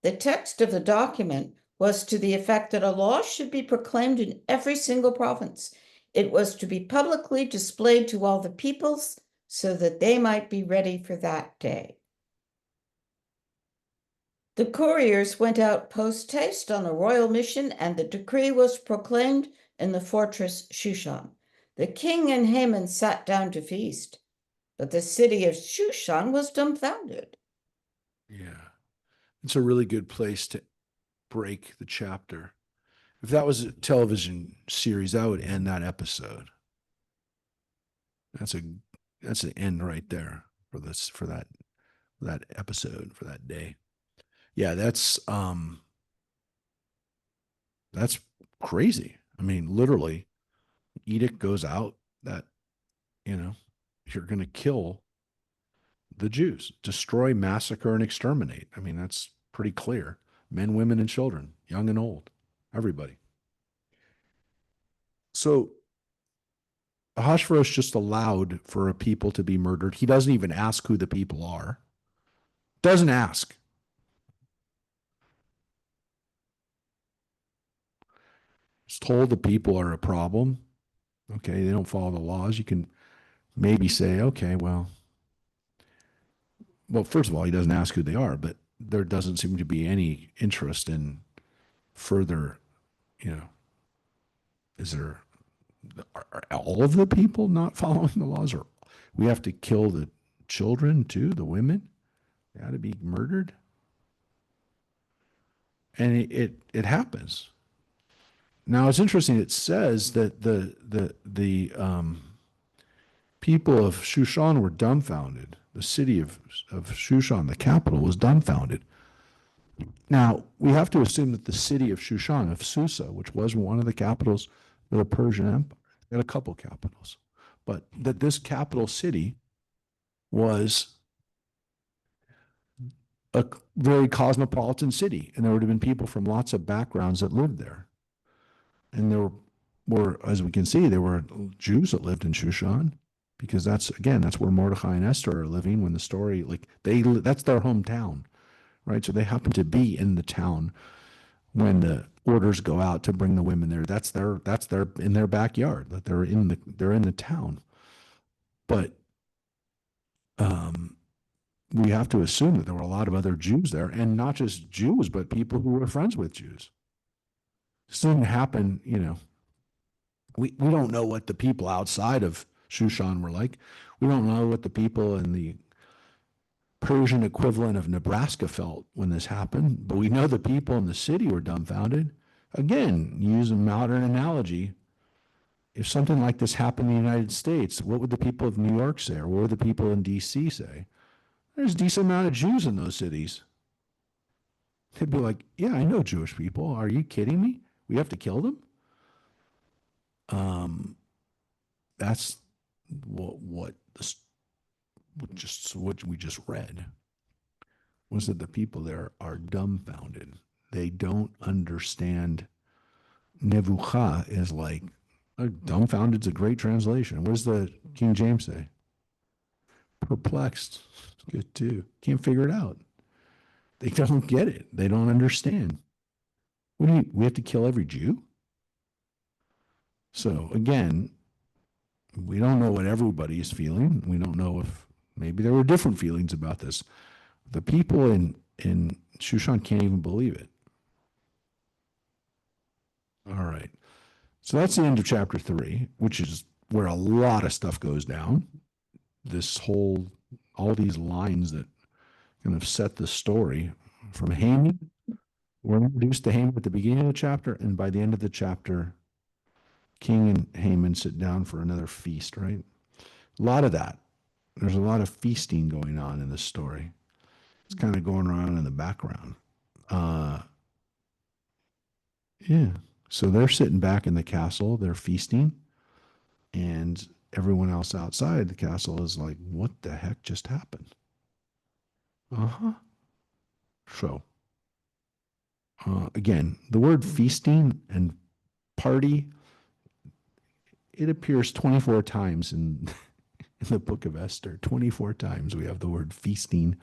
The text of the document was to the effect that a law should be proclaimed in every single province. It was to be publicly displayed to all the peoples so that they might be ready for that day. The couriers went out post-haste on a royal mission, and the decree was proclaimed in the fortress Shushan. The king and Haman sat down to feast, but the city of Shushan was dumbfounded. Yeah. It's a really good place to break the chapter. If that was a television series, that would end that episode. That's an end right there for that episode, for that day. Yeah, that's crazy. I mean, literally, edict goes out that, you're going to kill the Jews, destroy, massacre, and exterminate. I mean, that's pretty clear. Men, women, and children, young and old, everybody. So Ahasuerus just allowed for a people to be murdered. He doesn't even ask who the people are. Doesn't ask. He's told the people are a problem. Okay, they don't follow the laws. You can maybe say, okay, well, first of all, he doesn't ask who they are, but there doesn't seem to be any interest in further, is there, are all of the people not following the laws, or we have to kill the children too, the women? They ought to be murdered. And it happens. Now it's interesting. It says that the people of Shushan were dumbfounded. The city of Shushan, the capital, was dumbfounded. Now we have to assume that the city of Shushan, of Susa, which was one of the capitals of the Persian Empire, had a couple capitals, but that this capital city was a very cosmopolitan city, and there would have been people from lots of backgrounds that lived there. And there were, as we can see, there were Jews that lived in Shushan, because that's where Mordecai and Esther are living when the story, that's their hometown, right? So they happen to be in the town when the orders go out to bring the women there. That's their in their backyard, that they're in the town. But we have to assume that there were a lot of other Jews there, and not just Jews, but people who were friends with Jews. This didn't happen, we don't know what the people outside of Shushan were like. We don't know what the people in the Persian equivalent of Nebraska felt when this happened, but we know the people in the city were dumbfounded. Again, use a modern analogy. If something like this happened in the United States, what would the people of New York say, or what would the people in D.C. say? There's a decent amount of Jews in those cities. They'd be like, yeah, I know Jewish people. Are you kidding me? We have to kill them? That's what we just read, was that the people there are dumbfounded. They don't understand. Nevuchah is like, dumbfounded is a great translation. What does the King James say? Perplexed. Good too. Can't figure it out. They don't get it. They don't understand. We have to kill every Jew? So again, we don't know what everybody is feeling. We don't know if maybe there were different feelings about this. The people in Shushan can't even believe it. All right. So that's the end of chapter 3, which is where a lot of stuff goes down. All these lines that kind of set the story from Haman. We're introduced to Haman at the beginning of the chapter, and by the end of the chapter, King and Haman sit down for another feast, right? A lot of that. There's a lot of feasting going on in this story. It's kind of going around in the background. Yeah. So they're sitting back in the castle, they're feasting, and everyone else outside the castle is like, what the heck just happened? So, again, the word feasting and party, it appears 24 times in the book of Esther. 24 times we have the word feasting,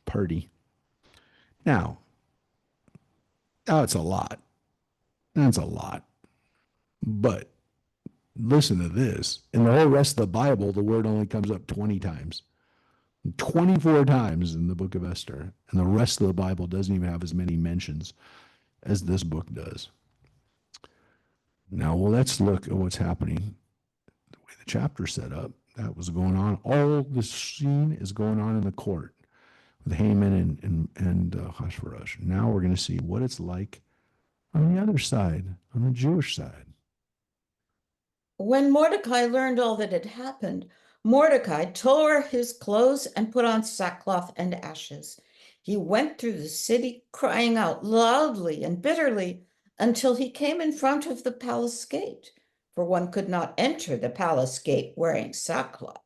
party. Now it's a lot. That's a lot. But listen to this. In the whole rest of the Bible, the word only comes up 20 times. 24 times in the book of Esther. And the rest of the Bible doesn't even have as many mentions as this book does. Now, well, let's look at what's happening. The way the chapter's set up, that was going on. All this scene is going on in the court with Haman and Ahasuerus. Now we're going to see what it's like on the other side, on the Jewish side. When Mordecai learned all that had happened, Mordecai tore his clothes and put on sackcloth and ashes. He went through the city crying out loudly and bitterly until he came in front of the palace gate, for one could not enter the palace gate wearing sackcloth.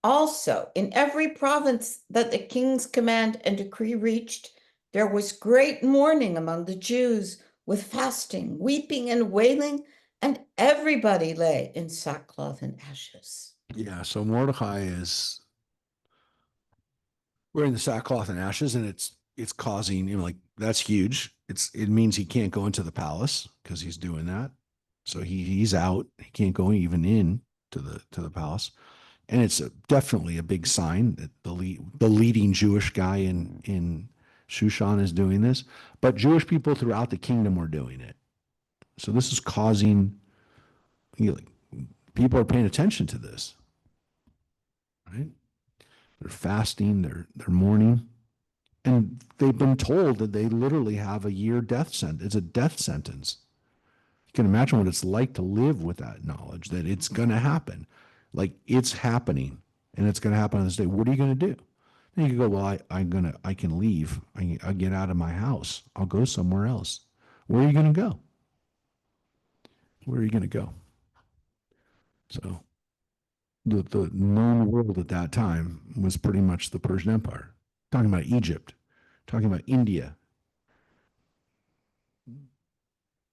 Also, in every province that the king's command and decree reached, there was great mourning among the Jews, with fasting, weeping, and wailing, and everybody lay in sackcloth and ashes. Yeah, so Mordecai is wearing the sackcloth and ashes, and it's causing, like, that's huge. It means he can't go into the palace because he's doing that. So he's out. He can't go even in to the palace. And it's definitely a big sign that the leading Jewish guy in Shushan is doing this. But Jewish people throughout the kingdom were doing it. So this is causing, like, people are paying attention to this, right? They're fasting, they're mourning, and they've been told that they literally have a year death sentence. It's a death sentence. You can imagine what it's like to live with that knowledge that it's going to happen. Like, it's happening, and it's going to happen on this day. What are you going to do? And you can go, well, I can leave. I get out of my house. I'll go somewhere else. Where are you going to go? Where are you going to go? So the known world at that time was pretty much the Persian Empire. Talking about Egypt, talking about India,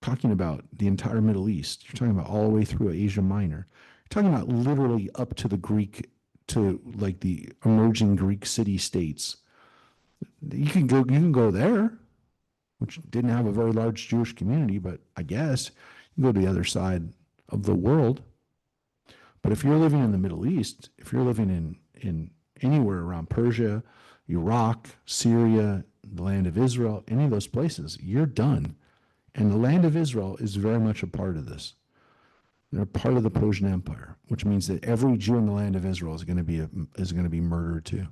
talking about the entire Middle East. You're talking about all the way through Asia Minor. You're talking about literally up to the Greek, to like the emerging Greek city states. You can go there, which didn't have a very large Jewish community, but I guess you can go to the other side of the world. But if you're living in the Middle East, if you're living in anywhere around Persia, Iraq, Syria, the land of Israel, any of those places, you're done. And the land of Israel is very much a part of this. They're part of the Persian Empire, which means that every Jew in the land of Israel is going to be murdered too.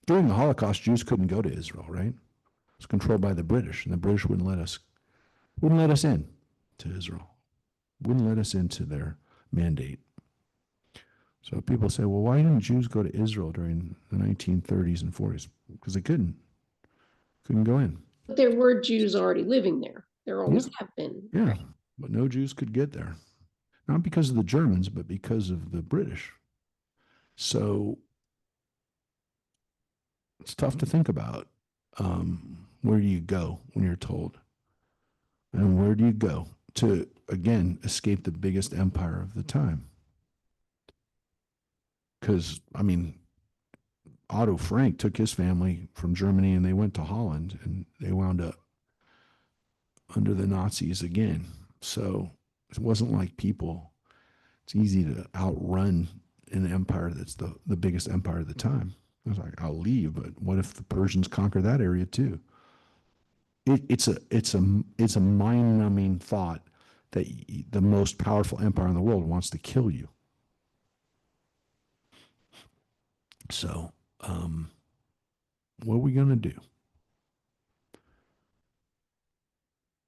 During the Holocaust, Jews couldn't go to Israel, right? It was controlled by the British, and the British wouldn't let us in to Israel, wouldn't let us into their mandate. So people say, well, why didn't Jews go to Israel during the 1930s and 40s? Because they couldn't go in. But there were Jews already living there. There always have been. Yeah, right? but no Jews could get there. Not because of the Germans, but because of the British. So it's tough to think about. Where do you go when you're told? And where do you go to, again, escape the biggest empire of the time? Because, I mean, Otto Frank took his family from Germany and they went to Holland, and they wound up under the Nazis again. So it wasn't like it's easy to outrun an empire that's the biggest empire of the time. I was like, I'll leave, but what if the Persians conquer that area too? It's a mind-numbing thought that the most powerful empire in the world wants to kill you. So, what are we going to do?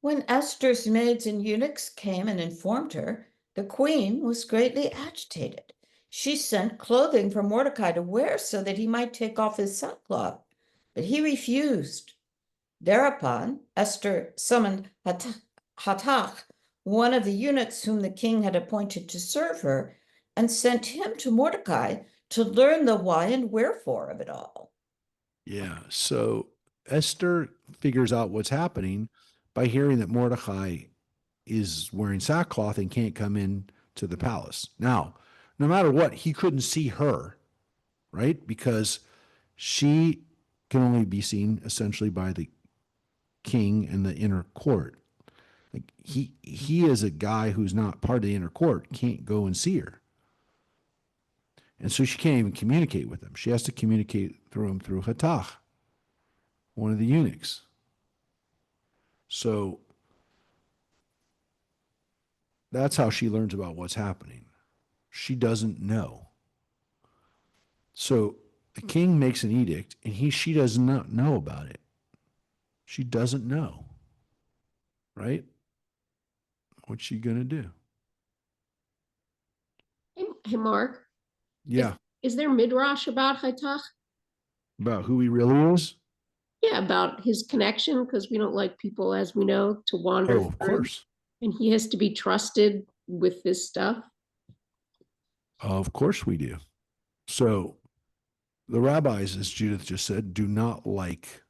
When Esther's maids and eunuchs came and informed her, the queen was greatly agitated. She sent clothing for Mordecai to wear so that he might take off his sackcloth, but he refused. Thereupon Esther summoned Hathach, one of the eunuchs whom the king had appointed to serve her, and sent him to Mordecai to learn the why and wherefore of it all. Yeah. So Esther figures out what's happening by hearing that Mordecai is wearing sackcloth and can't come in to the palace. Now, no matter what, he couldn't see her, right? Because she can only be seen essentially by the king and the inner court. Like he is a guy who's not part of the inner court, can't go and see her. And so she can't even communicate with him. She has to communicate through him through Hathach, one of the eunuchs. So that's how she learns about what's happening. She doesn't know. So the king makes an edict, and she does not know about it. She doesn't know. Right? What's she going to do? Hey, Mark. Yeah. Is there midrash about Haitach? About who he really is? Yeah, about his connection, because we don't like people, as we know, to wander. Oh, of course. And he has to be trusted with this stuff. Of course we do. So the rabbis, as Judith just said, do not like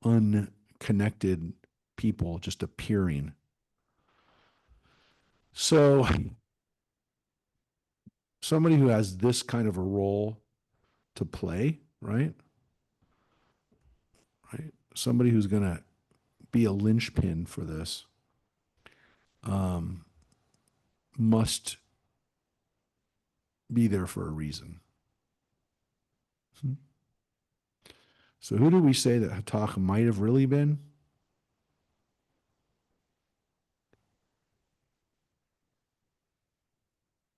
unconnected people just appearing. So somebody who has this kind of a role to play, right? Right. Somebody who's going to be a linchpin for this must be there for a reason. So who do we say that Hatach might have really been?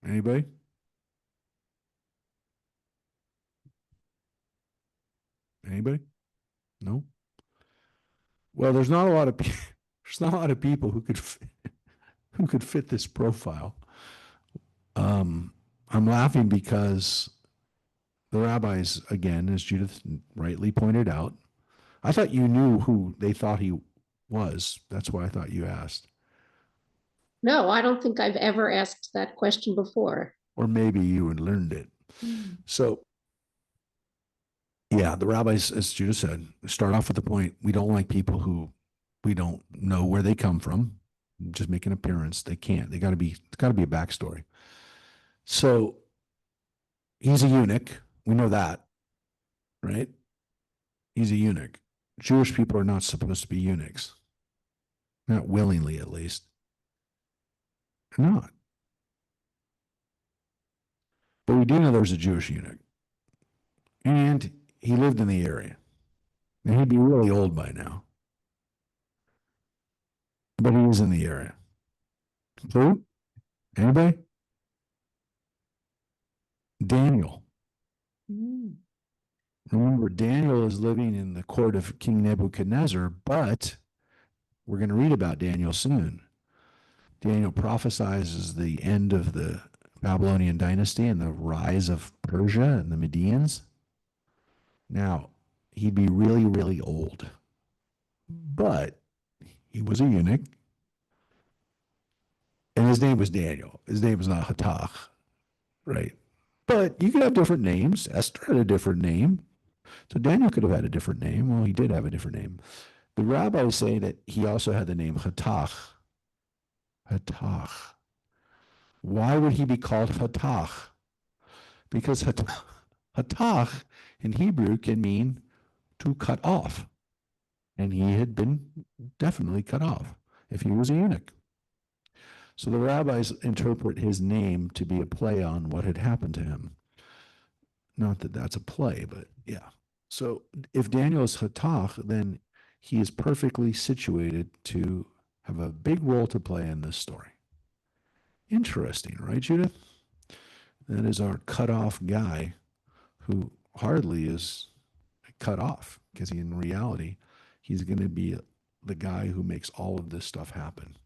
Anybody? Anybody? No? Well, there's not a lot of there's not a lot of people who could fit this profile. I'm laughing because the rabbis, again, as Judith rightly pointed out, I thought you knew who they thought he was. That's why I thought you asked. No, I don't think I've ever asked that question before. Or maybe you had learned it. So, yeah, the rabbis, as Judith said, start off with the point, we don't like people who we don't know where they come from, just make an appearance. They can't. It's got to be a backstory. So he's a eunuch. We know that, right? He's a eunuch. Jewish people are not supposed to be eunuchs. Not willingly, at least. They're not. But we do know there's a Jewish eunuch. And he lived in the area. And he'd be really old by now. But he is in the area. Who? Anybody? Daniel. Remember, Daniel is living in the court of King Nebuchadnezzar, but we're going to read about Daniel soon. Daniel prophesies the end of the Babylonian dynasty and the rise of Persia and the Medians. Now, he'd be really, really old, but he was a eunuch, and his name was Daniel. His name was not Hatach, right? But you could have different names. Esther had a different name. So Daniel could have had a different name. Well, he did have a different name. The rabbis say that he also had the name Hatach. Hatach. Why would he be called Hatach? Because Hatach in Hebrew can mean to cut off. And he had been definitely cut off if he was a eunuch. So the rabbis interpret his name to be a play on what had happened to him. Not that that's a play, but yeah. So if Daniel is Hatach, then he is perfectly situated to have a big role to play in this story. Interesting, right, Judith? That is our cut off guy who hardly is cut off, because in reality, he's going to be the guy who makes all of this stuff happen.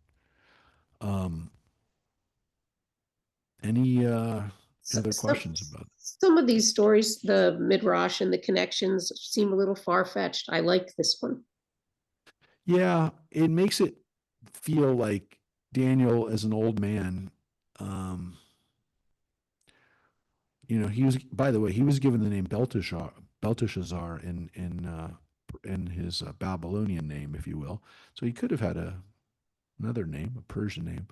Any other questions about it? Some of these stories, the Midrash and the connections, seem a little far-fetched. I like this one. Yeah, it makes it feel like Daniel as an old man. He was, by the way, he was given the name Belteshazzar in his Babylonian name, if you will. So he could have had another name, a Persian name.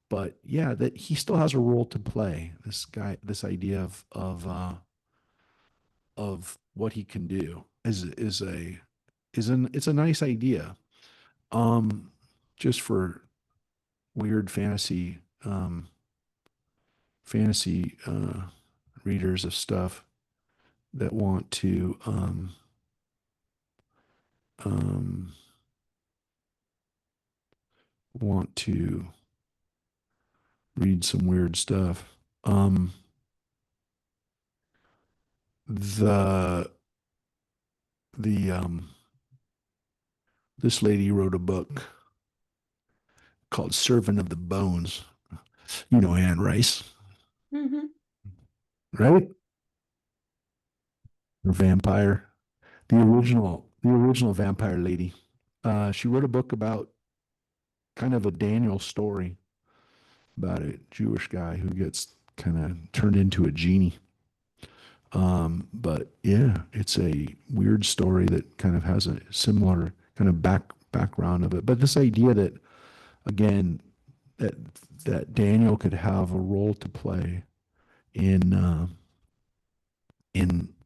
But yeah, that he still has a role to play. This guy, this idea of what he can do it's a nice idea. Just for weird fantasy readers of stuff that want to read some weird stuff. This lady wrote a book called Servant of the Bones. You know Anne Rice, right? The vampire, the original vampire lady. She wrote a book about kind of a Daniel story about a Jewish guy who gets kind of turned into a genie. But yeah, it's a weird story that kind of has a similar kind of background of it. But this idea that, again, that Daniel could have a role to play in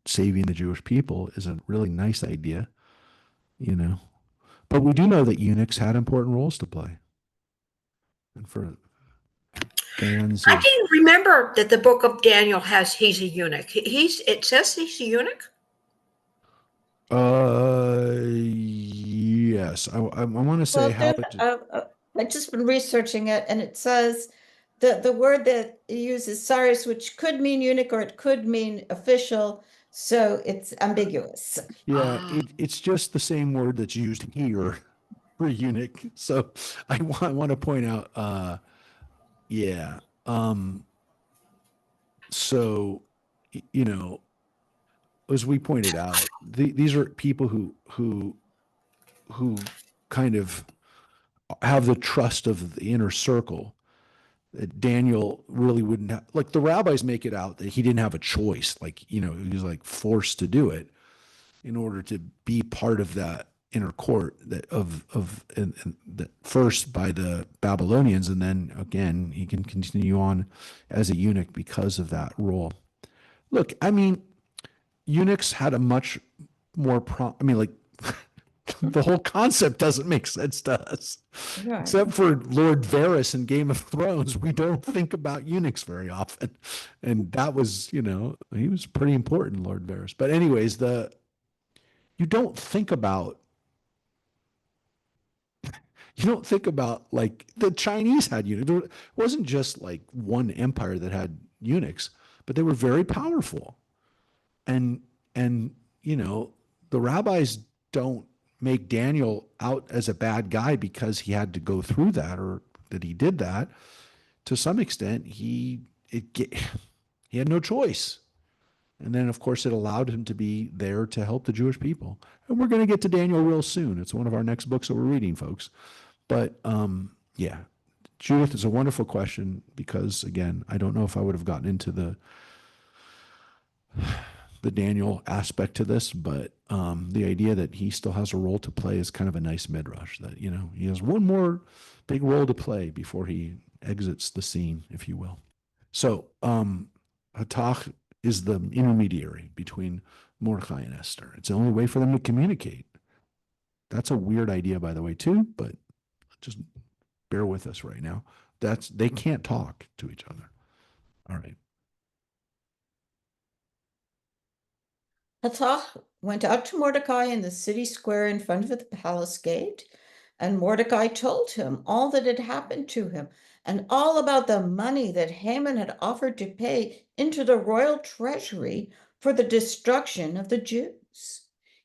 saving the Jewish people is a really nice idea, you know. But we do know that eunuchs had important roles to play. And for fans I of, didn't remember that the book of Daniel he's a eunuch. It says he's a eunuch. yes, I want to say Well, how I've just been researching it, and it says the word that it uses Cyrus, which could mean eunuch or it could mean official, so it's ambiguous. yeah, Ah. it's just the same word that's used here for eunuch. So I want to point out, yeah, so you know, as we pointed out, these are people who kind of have the trust of the inner circle that Daniel really wouldn't have. Like the rabbis make it out that he didn't have a choice. Like, you know, he was like forced to do it in order to be part of that inner court that and that first by the Babylonians, and then again he can continue on as a eunuch because of that role. Look, I mean, eunuchs had a much more I mean, like the whole concept doesn't make sense to us. Right. Except for Lord Varys in Game of Thrones, we don't think about eunuchs very often. And that was, you know, he was pretty important, Lord Varys. But anyways, you don't think about like the Chinese had eunuchs. It wasn't just like one empire that had eunuchs, but they were very powerful. And you know, the rabbis don't make Daniel out as a bad guy because he had to go through that or that he did that. To some extent, he had no choice. And then, of course, it allowed him to be there to help the Jewish people. And we're going to get to Daniel real soon. It's one of our next books that we're reading, folks. But yeah, Judith, is a wonderful question because, again, I don't know if I would have gotten into the Daniel aspect to this, but the idea that he still has a role to play is kind of a nice midrash that, you know, he has one more big role to play before he exits the scene, if you will. So Hatach is the intermediary between Mordecai and Esther. It's the only way for them to communicate. That's a weird idea, by the way, too, but just bear with us right now. They can't talk to each other. All right. Hathach went out to Mordecai in the city square in front of the palace gate, and Mordecai told him all that had happened to him and all about the money that Haman had offered to pay into the royal treasury for the destruction of the Jews.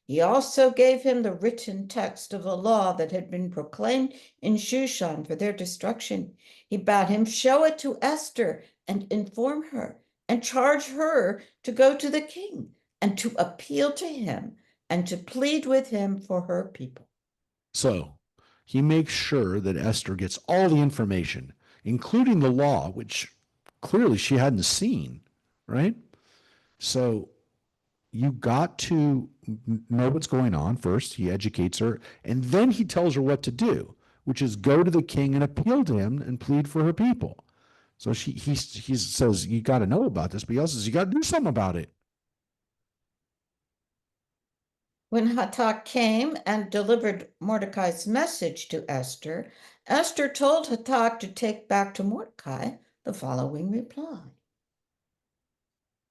He also gave him the written text of the law that had been proclaimed in Shushan for their destruction. He bade him show it to Esther and inform her and charge her to go to the king and to appeal to him and to plead with him for her people. So he makes sure that Esther gets all the information, including the law, which clearly she hadn't seen, right? So you got to know what's going on first. He educates her, and then he tells her what to do, which is go to the king and appeal to him and plead for her people. So he says, you got to know about this, but he also says, you got to do something about it. When Hathach came and delivered Mordecai's message to Esther, Esther told Hathach to take back to Mordecai the following reply.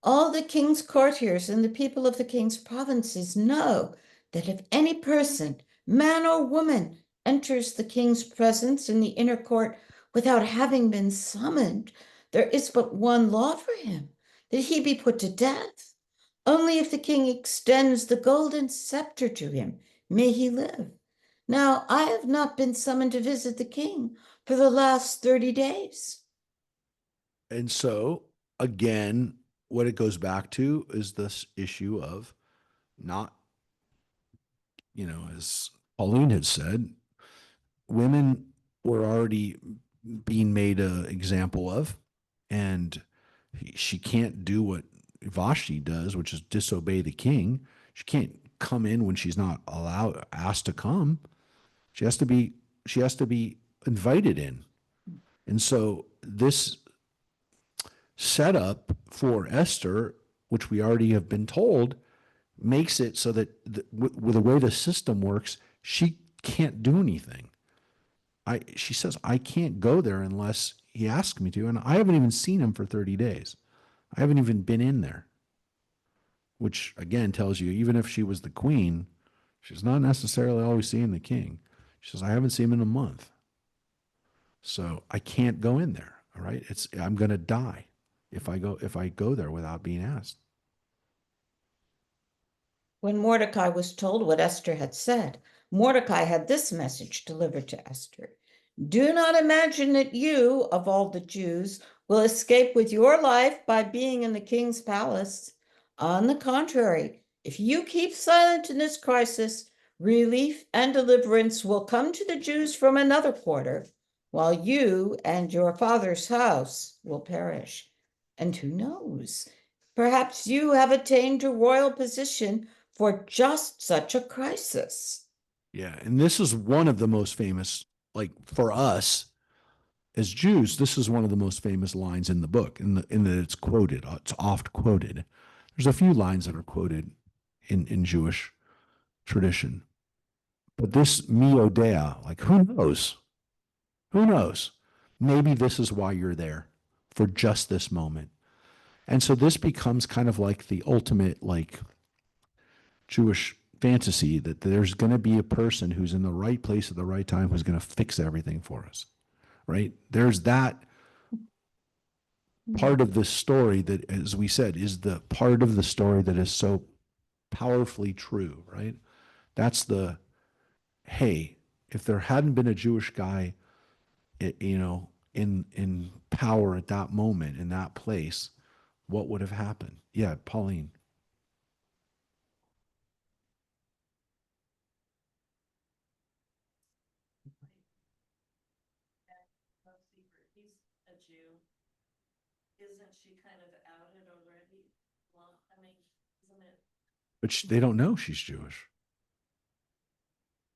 All the king's courtiers and the people of the king's provinces know that if any person, man or woman, enters the king's presence in the inner court without having been summoned, there is but one law for him, that he be put to death. Only if the king extends the golden scepter to him may he live. Now, I have not been summoned to visit the king for the last 30 days. And so, again, what it goes back to is this issue of not, you know, as Pauline had said, women were already being made an example of, and she can't do what Vashti does, which is disobey the king. She can't come in when she's not asked to come. She has to be invited in. And so this setup for Esther, which we already have been told, makes it so that with the way the system works, she can't do anything. She says, I can't go there unless he asks me to. And I haven't even seen him for 30 days. I haven't even been in there, which again tells you, even if she was the queen, she's not necessarily always seeing the king. She says, I haven't seen him in a month. So I can't go in there. All right. I'm going to die if I go there without being asked. When Mordecai was told what Esther had said, Mordecai had this message delivered to Esther. Do not imagine that you, of all the Jews, will escape with your life by being in the king's palace. On the contrary, if you keep silent in this crisis, relief and deliverance will come to the Jews from another quarter, while you and your father's house will perish. And who knows? Perhaps you have attained a royal position for just such a crisis. Yeah. And this is one of the most famous, like for us as Jews, this is one of the most famous lines in the book, in that it's quoted. It's oft quoted. There's a few lines that are quoted in Jewish tradition. But this mi odea, like who knows? Who knows? Maybe this is why you're there, for just this moment. And so this becomes kind of like the ultimate like Jewish fantasy that there's going to be a person who's in the right place at the right time who's going to fix everything for us, right? There's that part of this story that, as we said, is the part of the story that is so powerfully true, right? That's the, hey, if there hadn't been a Jewish guy, in power at that moment, in that place, what would have happened? Yeah, Pauline. No secret, he's a Jew. Isn't she kind of outed already? Well, I mean, isn't it? But they don't know she's Jewish.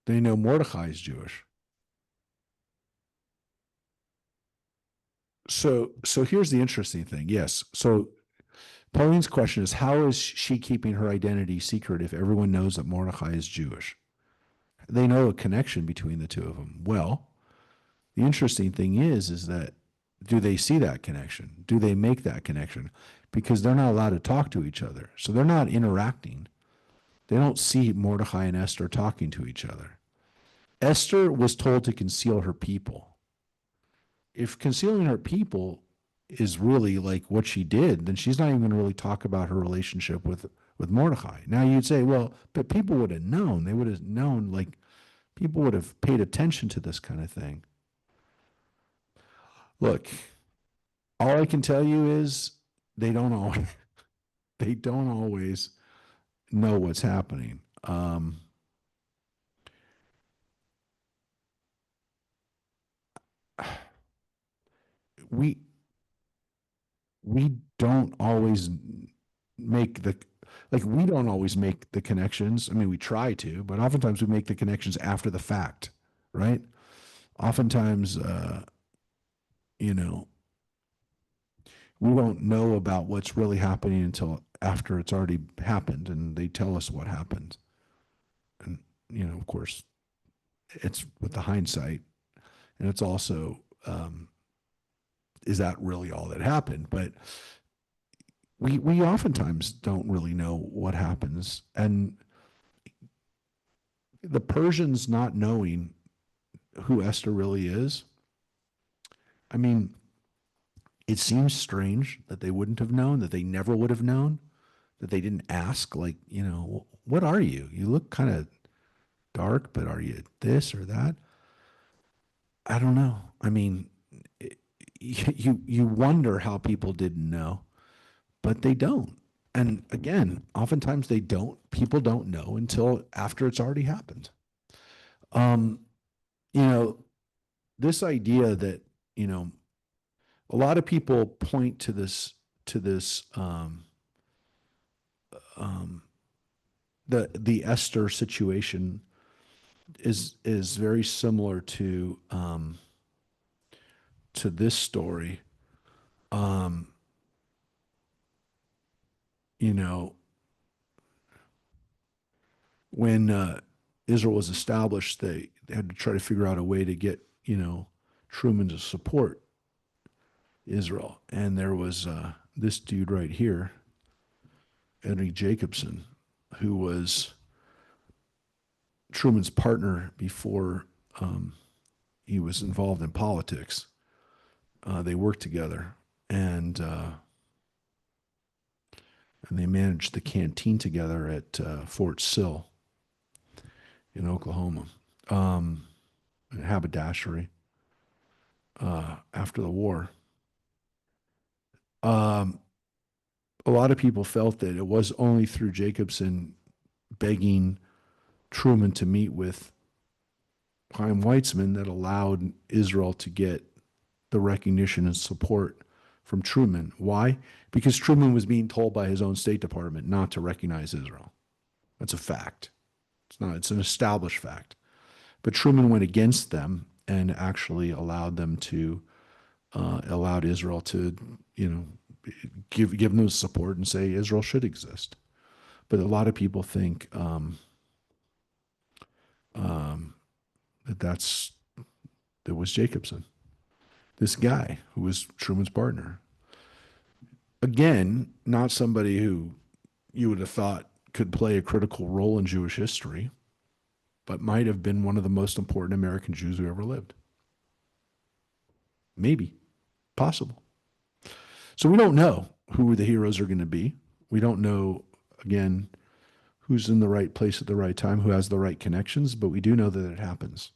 They know Mordecai is Jewish. So here's the interesting thing. Yes. So Pauline's question is, how is she keeping her identity secret if everyone knows that Mordecai is Jewish? They know a connection between the two of them. Well, the interesting thing is that do they see that connection? Do they make that connection? Because they're not allowed to talk to each other. So they're not interacting. They don't see Mordecai and Esther talking to each other. Esther was told to conceal her people. If concealing her people is really like what she did, then she's not even going to really talk about her relationship with Mordecai. Now you'd say, well, but people would have known. They would have known, like people would have paid attention to this kind of thing. Look, all I can tell you is they don't always know what's happening. We don't always make we don't always make the connections. I mean, we try to, but oftentimes we make the connections after the fact, right? Oftentimes, we don't know about what's really happening until after it's already happened and they tell us what happened. And, of course, it's with the hindsight. And it's also, is that really all that happened? But we oftentimes don't really know what happens. And the Persians not knowing who Esther really is, I mean, it seems strange that they wouldn't have known, that they never would have known, that they didn't ask, like, what are you? You look kind of dark, but are you this or that? I don't know. I mean, you wonder how people didn't know, but they don't. And again, oftentimes people don't know until after it's already happened. This idea that, a lot of people point to this, the Esther situation is very similar to this story. You know, when Israel was established, they had to try to figure out a way to get, Truman to support Israel. And there was this dude right here, Henry Jacobson, who was Truman's partner before he was involved in politics. They worked together, and they managed the canteen together at Fort Sill in Oklahoma, haberdashery after the war. A lot of people felt that it was only through Jacobson begging Truman to meet with Chaim Weizmann that allowed Israel to get the recognition and support from Truman. Why? Because Truman was being told by his own State Department not to recognize Israel. That's a fact. It's an established fact. But Truman went against them and actually allowed Israel to, give them support and say Israel should exist. But a lot of people think that was Jacobson, this guy who was Truman's partner. Again, not somebody who you would have thought could play a critical role in Jewish history, but might have been one of the most important American Jews who ever lived. Maybe. Possible. So we don't know who the heroes are going to be. We don't know, again, who's in the right place at the right time, who has the right connections, but we do know that it happens.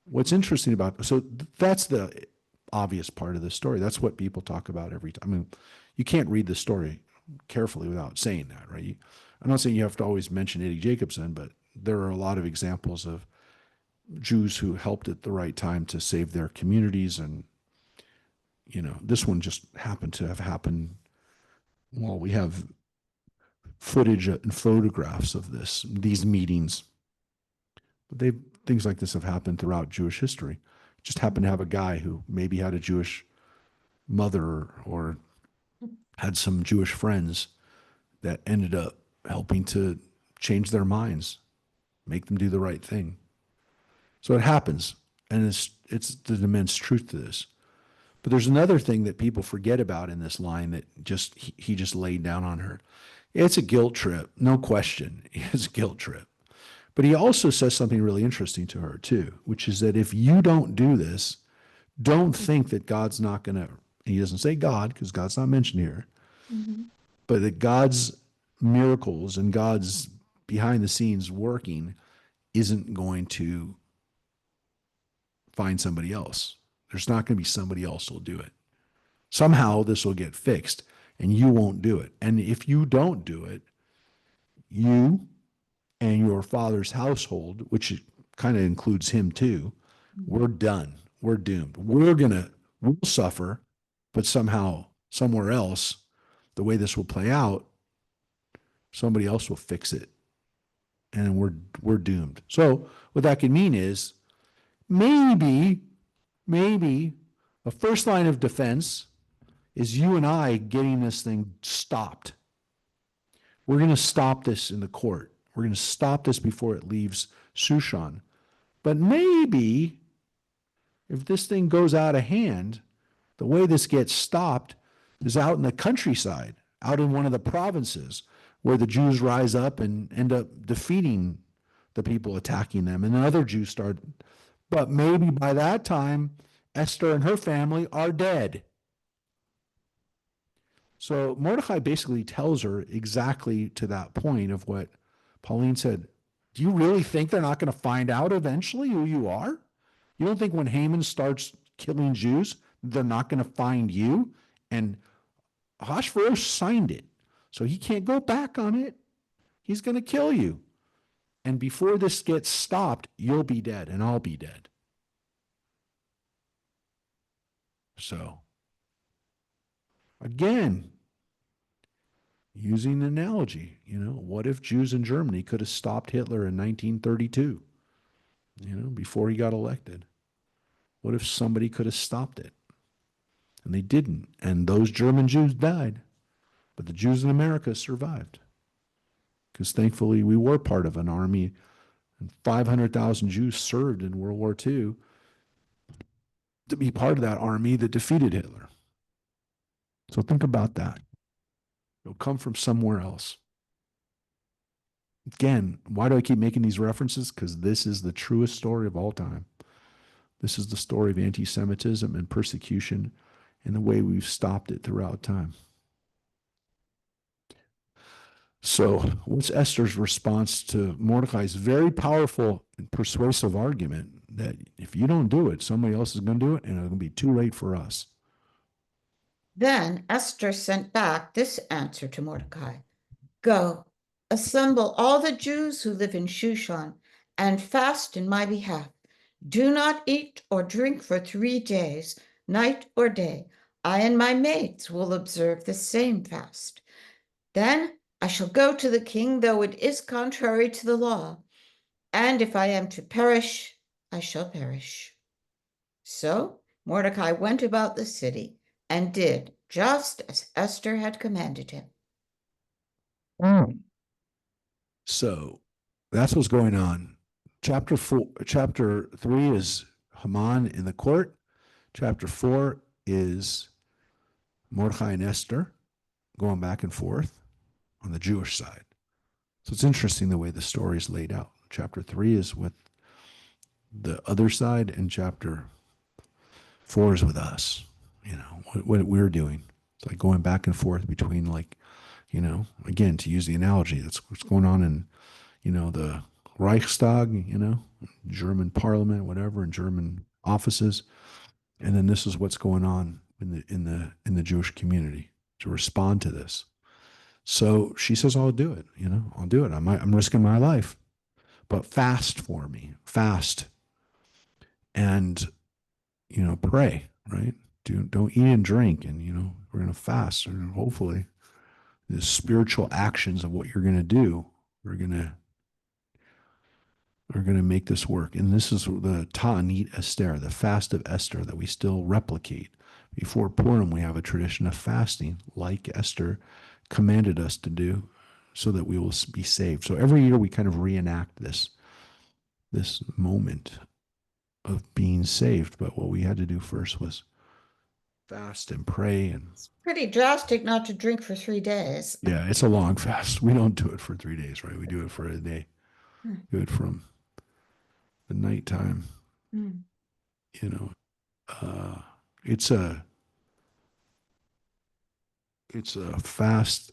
What's interesting that's the obvious part of the story. That's what people talk about every time. I mean, you can't read the story carefully without saying that, right? I'm not saying you have to always mention Eddie Jacobson, but there are a lot of examples of Jews who helped at the right time to save their communities. And, this one just happened to have happened while we have footage and photographs of these meetings. But things like this have happened throughout Jewish history. Just happened to have a guy who maybe had a Jewish mother or had some Jewish friends that ended up helping to change their minds, make them do the right thing. So it happens, and it's the immense truth to this. But there's another thing that people forget about in this line that he just laid down on her. It's a guilt trip, no question. It's a guilt trip. But he also says something really interesting to her too, which is that if you don't do this, don't think that God's not going to, he doesn't say God because God's not mentioned here, but that God's miracles and God's behind the scenes working isn't going to find somebody else. There's not going to be somebody else who'll do it. Somehow this will get fixed and you won't do it. And if you don't do it, you and your father's household, which kind of includes him too, we're done. We're doomed. We'll suffer, but somehow, somewhere else, the way this will play out, somebody else will fix it. And we're doomed. So what that could mean is maybe a first line of defense is you and I getting this thing stopped. We're going to stop this in the court. We're going to stop this before it leaves Shushan. But maybe if this thing goes out of hand, the way this gets stopped is out in the countryside, out in one of the provinces where the Jews rise up and end up defeating the people attacking them. And the other Jews start. But maybe by that time, Esther and her family are dead. So Mordecai basically tells her exactly to that point of what Pauline said. Do you really think they're not going to find out eventually who you are? You don't think when Haman starts killing Jews, they're not going to find you? And Ahasuerus signed it, so he can't go back on it. He's going to kill you. And before this gets stopped, you'll be dead and I'll be dead. So, again, using an analogy, what if Jews in Germany could have stopped Hitler in 1932? before he got elected? What if somebody could have stopped it? And they didn't. And those German Jews died. But the Jews in America survived. Because thankfully we were part of an army, and 500,000 Jews served in World War II to be part of that army that defeated Hitler. So think about that. It'll come from somewhere else. Again, why do I keep making these references? Because this is the truest story of all time. This is the story of anti-Semitism and persecution and the way we've stopped it throughout time. So what's Esther's response to Mordecai's very powerful and persuasive argument that if you don't do it, somebody else is going to do it, and it's going to be too late for us? Then Esther sent back this answer to Mordecai: Go, assemble all the Jews who live in Shushan and fast in my behalf. Do not eat or drink for 3 days, night or day. I and my maids will observe the same fast. Then I shall go to the king, though it is contrary to the law. And if I am to perish, I shall perish. So Mordecai went about the city and did just as Esther had commanded him. So that's what's going on. Chapter 3 is Haman in the court. Chapter 4 is Mordecai and Esther going back and forth on the Jewish side. So it's interesting the way the story is laid out. Chapter 3 is with the other side, and chapter 4 is with us. What we're doing. It's like going back and forth between, like, again, to use the analogy, that's what's going on in, the Reichstag, German parliament, whatever, and German offices. And then this is what's going on in the Jewish community to respond to this. So she says, I'll do it. I'll do it. I'm risking my life, but fast for me, fast. And, pray, right? Don't eat and drink. And, we're going to fast. And hopefully the spiritual actions of what you're going to do are going to make this work. And this is the Ta'anit Esther, the fast of Esther, that we still replicate. Before Purim, we have a tradition of fasting, like Esther commanded us to do, so that we will be saved. So every year we kind of reenact this moment of being saved. But what we had to do first was fast and pray. And It's pretty drastic not to drink for 3 days. yeah, it's a long fast. We don't do it for 3 days, right? We do it for a day. Do it from the nighttime. It's a fast.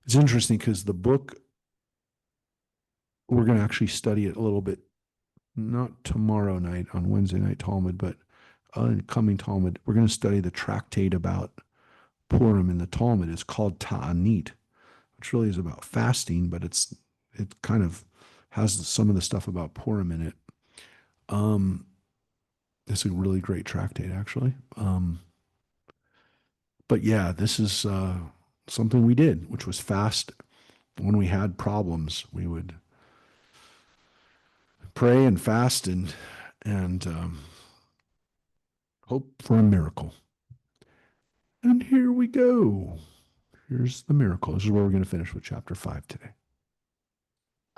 It's interesting because the book, we're going to actually study it a little bit, not tomorrow night on Wednesday night Talmud, but coming Talmud. We're going to study the tractate about Purim in the Talmud. It's called Ta'anit, which really is about fasting, but it kind of has some of the stuff about Purim in it. It's a really great tractate, actually. But yeah, this is something we did, which was fast. When we had problems, we would pray and fast and hope for a miracle. And here we go. Here's the miracle. This is where we're going to finish with chapter 5 today.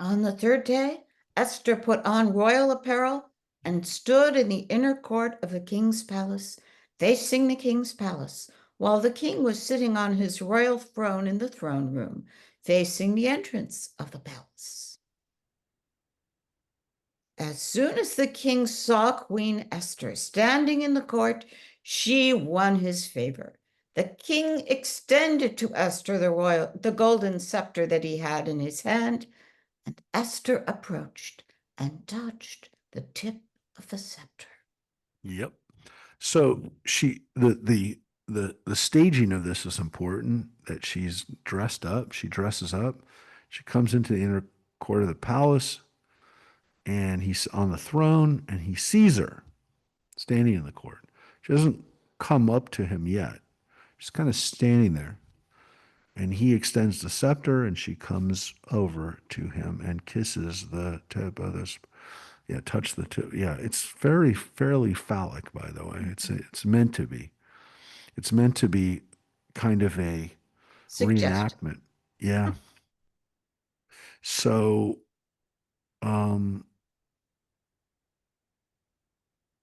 On the 3rd day, Esther put on royal apparel and stood in the inner court of the king's palace, facing the king's palace, while the king was sitting on his royal throne in the throne room, facing the entrance of the palace. As soon as the king saw Queen Esther standing in the court, she won his favor. The king extended to Esther the golden scepter that he had in his hand, and Esther approached and touched the tip of the scepter. Yep. So the staging of this is important, that she's dressed up. She dresses up. She comes into the inner court of the palace, and he's on the throne, and he sees her standing in the court. She doesn't come up to him yet. She's kind of standing there. And he extends the scepter, and she comes over to him and kisses the tip of Yeah, touch the two. Yeah, it's fairly phallic, by the way. It's meant to be. It's meant to be kind of a Suggest. reenactment. Yeah. So, um,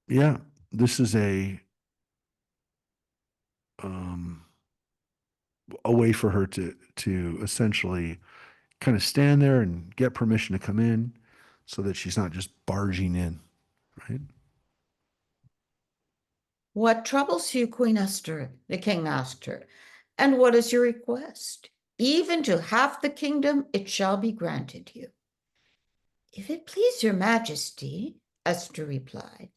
yeah, this is um a way for her to essentially kind of stand there and get permission to come in so that she's not just barging in, right? What troubles you, Queen Esther? The king asked her. And what is your request? Even to half the kingdom it shall be granted you. If it please your majesty, Esther replied,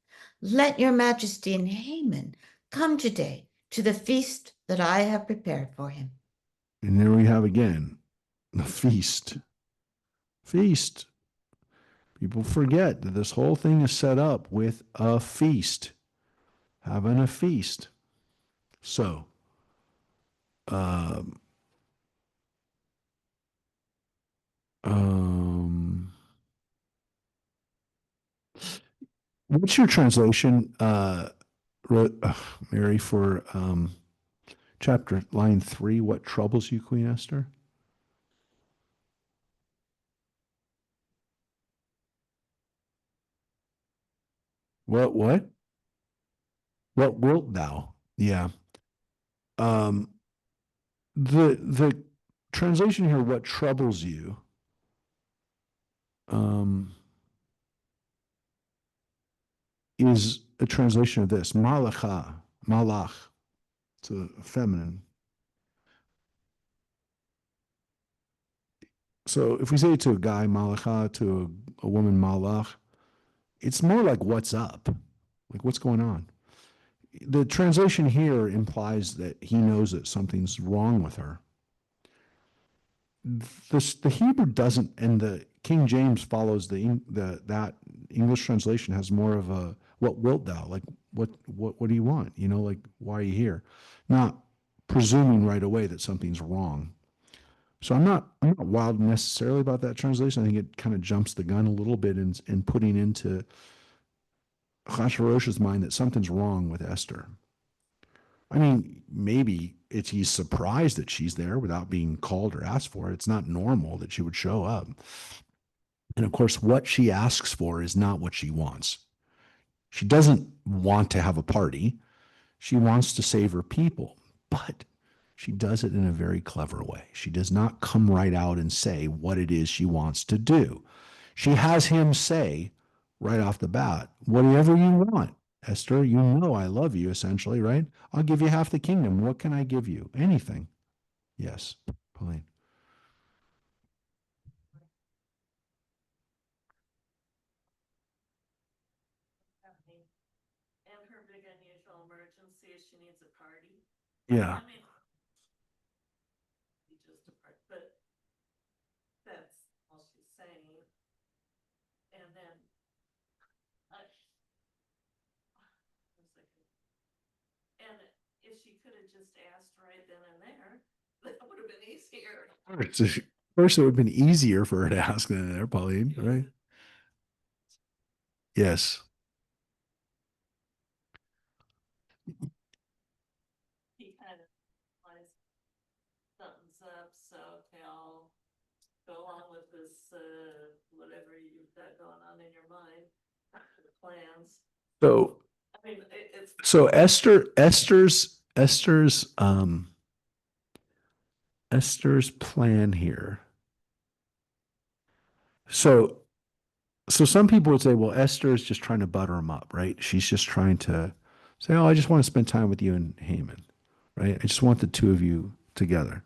let your majesty and Haman come today to the feast that I have prepared for him. And there we have again the feast. Feast. People forget that this whole thing is set up with a feast, having a feast. So, um, um, what's your translation, Mary, for chapter line 3? What troubles you, Queen Esther? What? What wilt thou? Yeah. Um, the translation here, what troubles you, um, is a translation of this, malacha, malach. It's a feminine. So if we say to a guy malacha, to a woman malach, it's more like what's up, like what's going on. The translation here implies that he knows that something's wrong with her. The Hebrew doesn't, and the King James follows that English translation has more of a what wilt thou, like what do you want, like why are you here, not presuming right away that something's wrong. So I'm not wild necessarily about that translation. I think it kind of jumps the gun a little bit in putting into Achashverosh's mind that something's wrong with Esther. I mean, maybe he's surprised that she's there without being called or asked for. It's not normal that she would show up. And of course, what she asks for is not what she wants. She doesn't want to have a party. She wants to save her people, but she does it in a very clever way. She does not come right out and say what it is she wants to do. She has him say right off the bat, whatever you want, Esther, you know I love you, essentially, right? I'll give you half the kingdom. What can I give you? Anything. Yes, Pauline. And her big unusual emergency is she needs a party. Yeah. I mean, just a part, but that's all she's saying. And then, and if she could have just asked right then and there, that would have been easier. Of course, it would have been easier for her to ask than there, Pauline, right? Yes. He kind of realized something's up, so okay, I'll go along with this, whatever you've got going on in your mind, plans. So I mean, it's so Esther's plan here. So some people would say, well, Esther is just trying to butter him up, right? She's just trying to say, oh, I just want to spend time with you and Haman, right? I just want the two of you together.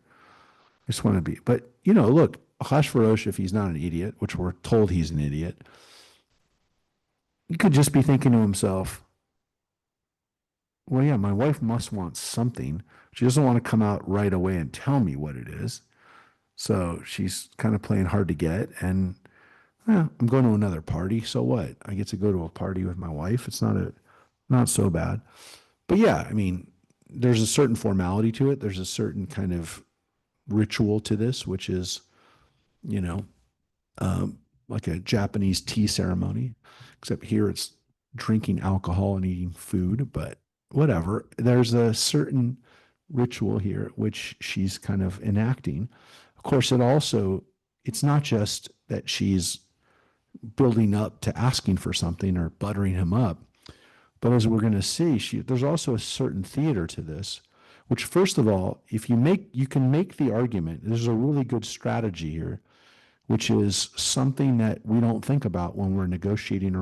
I just want to be, but look, Ahasuerus, if he's not an idiot, which we're told he's an idiot, he could just be thinking to himself, well, yeah, my wife must want something. She doesn't want to come out right away and tell me what it is. So she's kind of playing hard to get. And I'm going to another party. So what? I get to go to a party with my wife. It's not so bad. But yeah, I mean, there's a certain formality to it. There's a certain kind of ritual to this, which is, like a Japanese tea ceremony. except here it's drinking alcohol and eating food, but whatever. There's a certain ritual here which she's kind of enacting. Of course, it's not just that she's building up to asking for something or buttering him up, but as we're going to see, there's also a certain theater to this, which first of all, you can make the argument, there's a really good strategy here, which is something that we don't think about when we're negotiating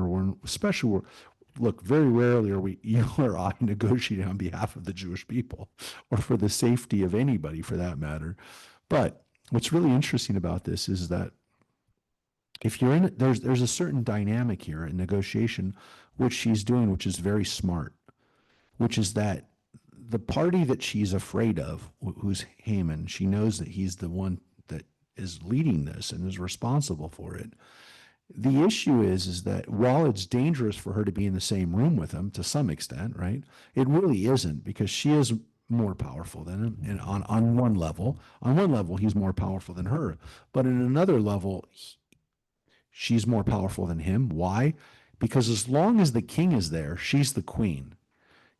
look, very rarely are you or I negotiating on behalf of the Jewish people or for the safety of anybody for that matter. But what's really interesting about this is that if you're in it, there's a certain dynamic here in negotiation, which she's doing, which is very smart, which is that the party that she's afraid of, who's Haman, she knows that he's the one that is leading this and is responsible for it. The issue is that while it's dangerous for her to be in the same room with him to some extent, right? It really isn't, because she is more powerful than him. And on one level, he's more powerful than her. But in another level, she's more powerful than him. Why? Because as long as the king is there, she's the queen.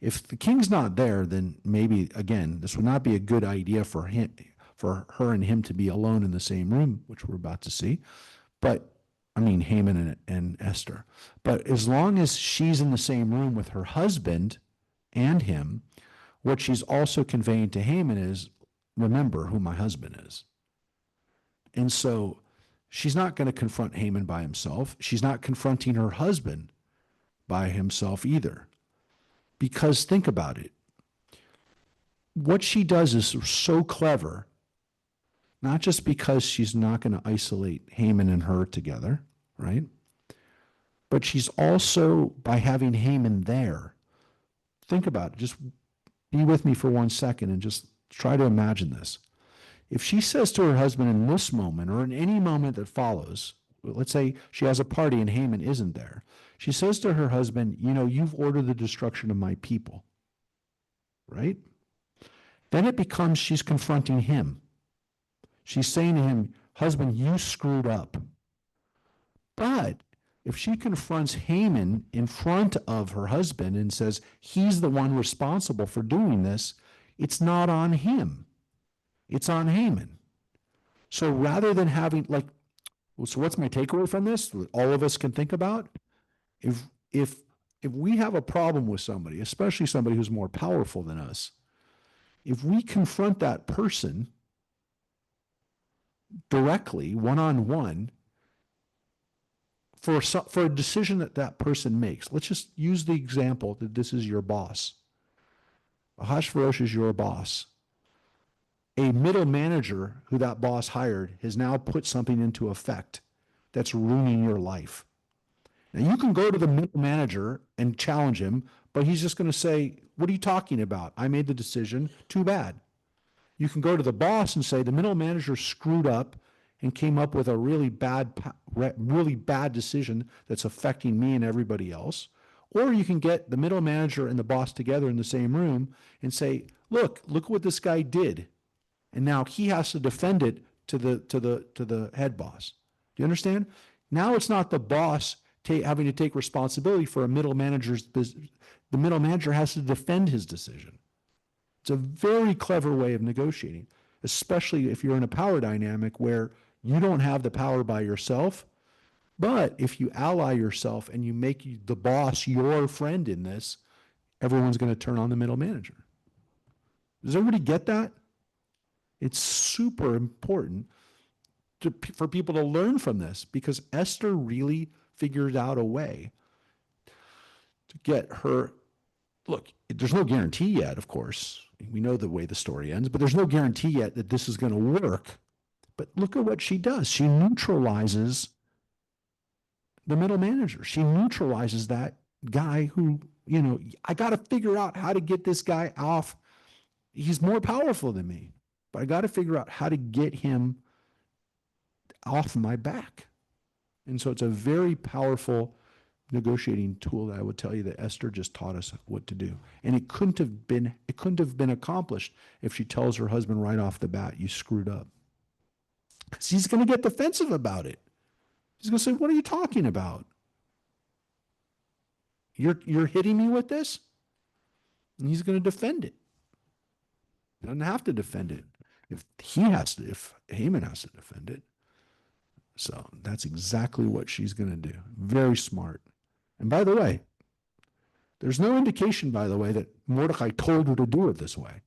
If the king's not there, then maybe, again, this would not be a good idea for her and him to be alone in the same room, which we're about to see. But I mean, Haman and Esther. But as long as she's in the same room with her husband and him, what she's also conveying to Haman is, remember who my husband is. And so she's not going to confront Haman by himself. She's not confronting her husband by himself either. Because think about it. What she does is so clever, not just because she's not going to isolate Haman and her together, right? But she's also, by having Haman there, think about it. Just be with me for 1 second and just try to imagine this. If she says to her husband in this moment or in any moment that follows, let's say she has a party and Haman isn't there. She says to her husband, you've ordered the destruction of my people, right? Then it becomes she's confronting him. She's saying to him, husband, you screwed up. But if she confronts Haman in front of her husband and says he's the one responsible for doing this, it's not on him. It's on Haman. So rather than having so what's my takeaway from this? All of us can think about, if we have a problem with somebody, especially somebody who's more powerful than us, if we confront that person directly, one-on-one, for a decision that person makes. Let's just use the example that this is your boss. Ahasuerus is your boss. A middle manager who that boss hired has now put something into effect that's ruining your life. Now you can go to the middle manager and challenge him, but he's just going to say, what are you talking about? I made the decision, too bad. You can go to the boss and say, the middle manager screwed up and came up with a really bad decision that's affecting me and everybody else. Or you can get the middle manager and the boss together in the same room and say, look what this guy did. And now he has to defend it to the head boss. Do you understand? Now it's not the boss having to take responsibility for a middle manager's business. The middle manager has to defend his decision. It's a very clever way of negotiating, especially if you're in a power dynamic where you don't have the power by yourself. But if you ally yourself and you make the boss your friend in this, everyone's going to turn on the middle manager. Does everybody get that? It's super important for people to learn from this, because Esther really figured out a way to get her. Look, there's no guarantee yet, of course. We know the way the story ends, but there's no guarantee yet that this is going to work. But look at what she does. She neutralizes the middle manager. She neutralizes that guy who, I got to figure out how to get this guy off. He's more powerful than me, but I got to figure out how to get him off my back. And so it's a very powerful negotiating tool that I would tell you that Esther just taught us what to do. And it couldn't have been accomplished if she tells her husband right off the bat, you screwed up. Because he's going to get defensive about it. He's going to say, what are you talking about? You're hitting me with this? And he's going to defend it. He doesn't have to defend it. If Haman has to defend it. So that's exactly what she's going to do. Very smart. And by the way, there's no indication, by the way, that Mordecai told her to do it this way.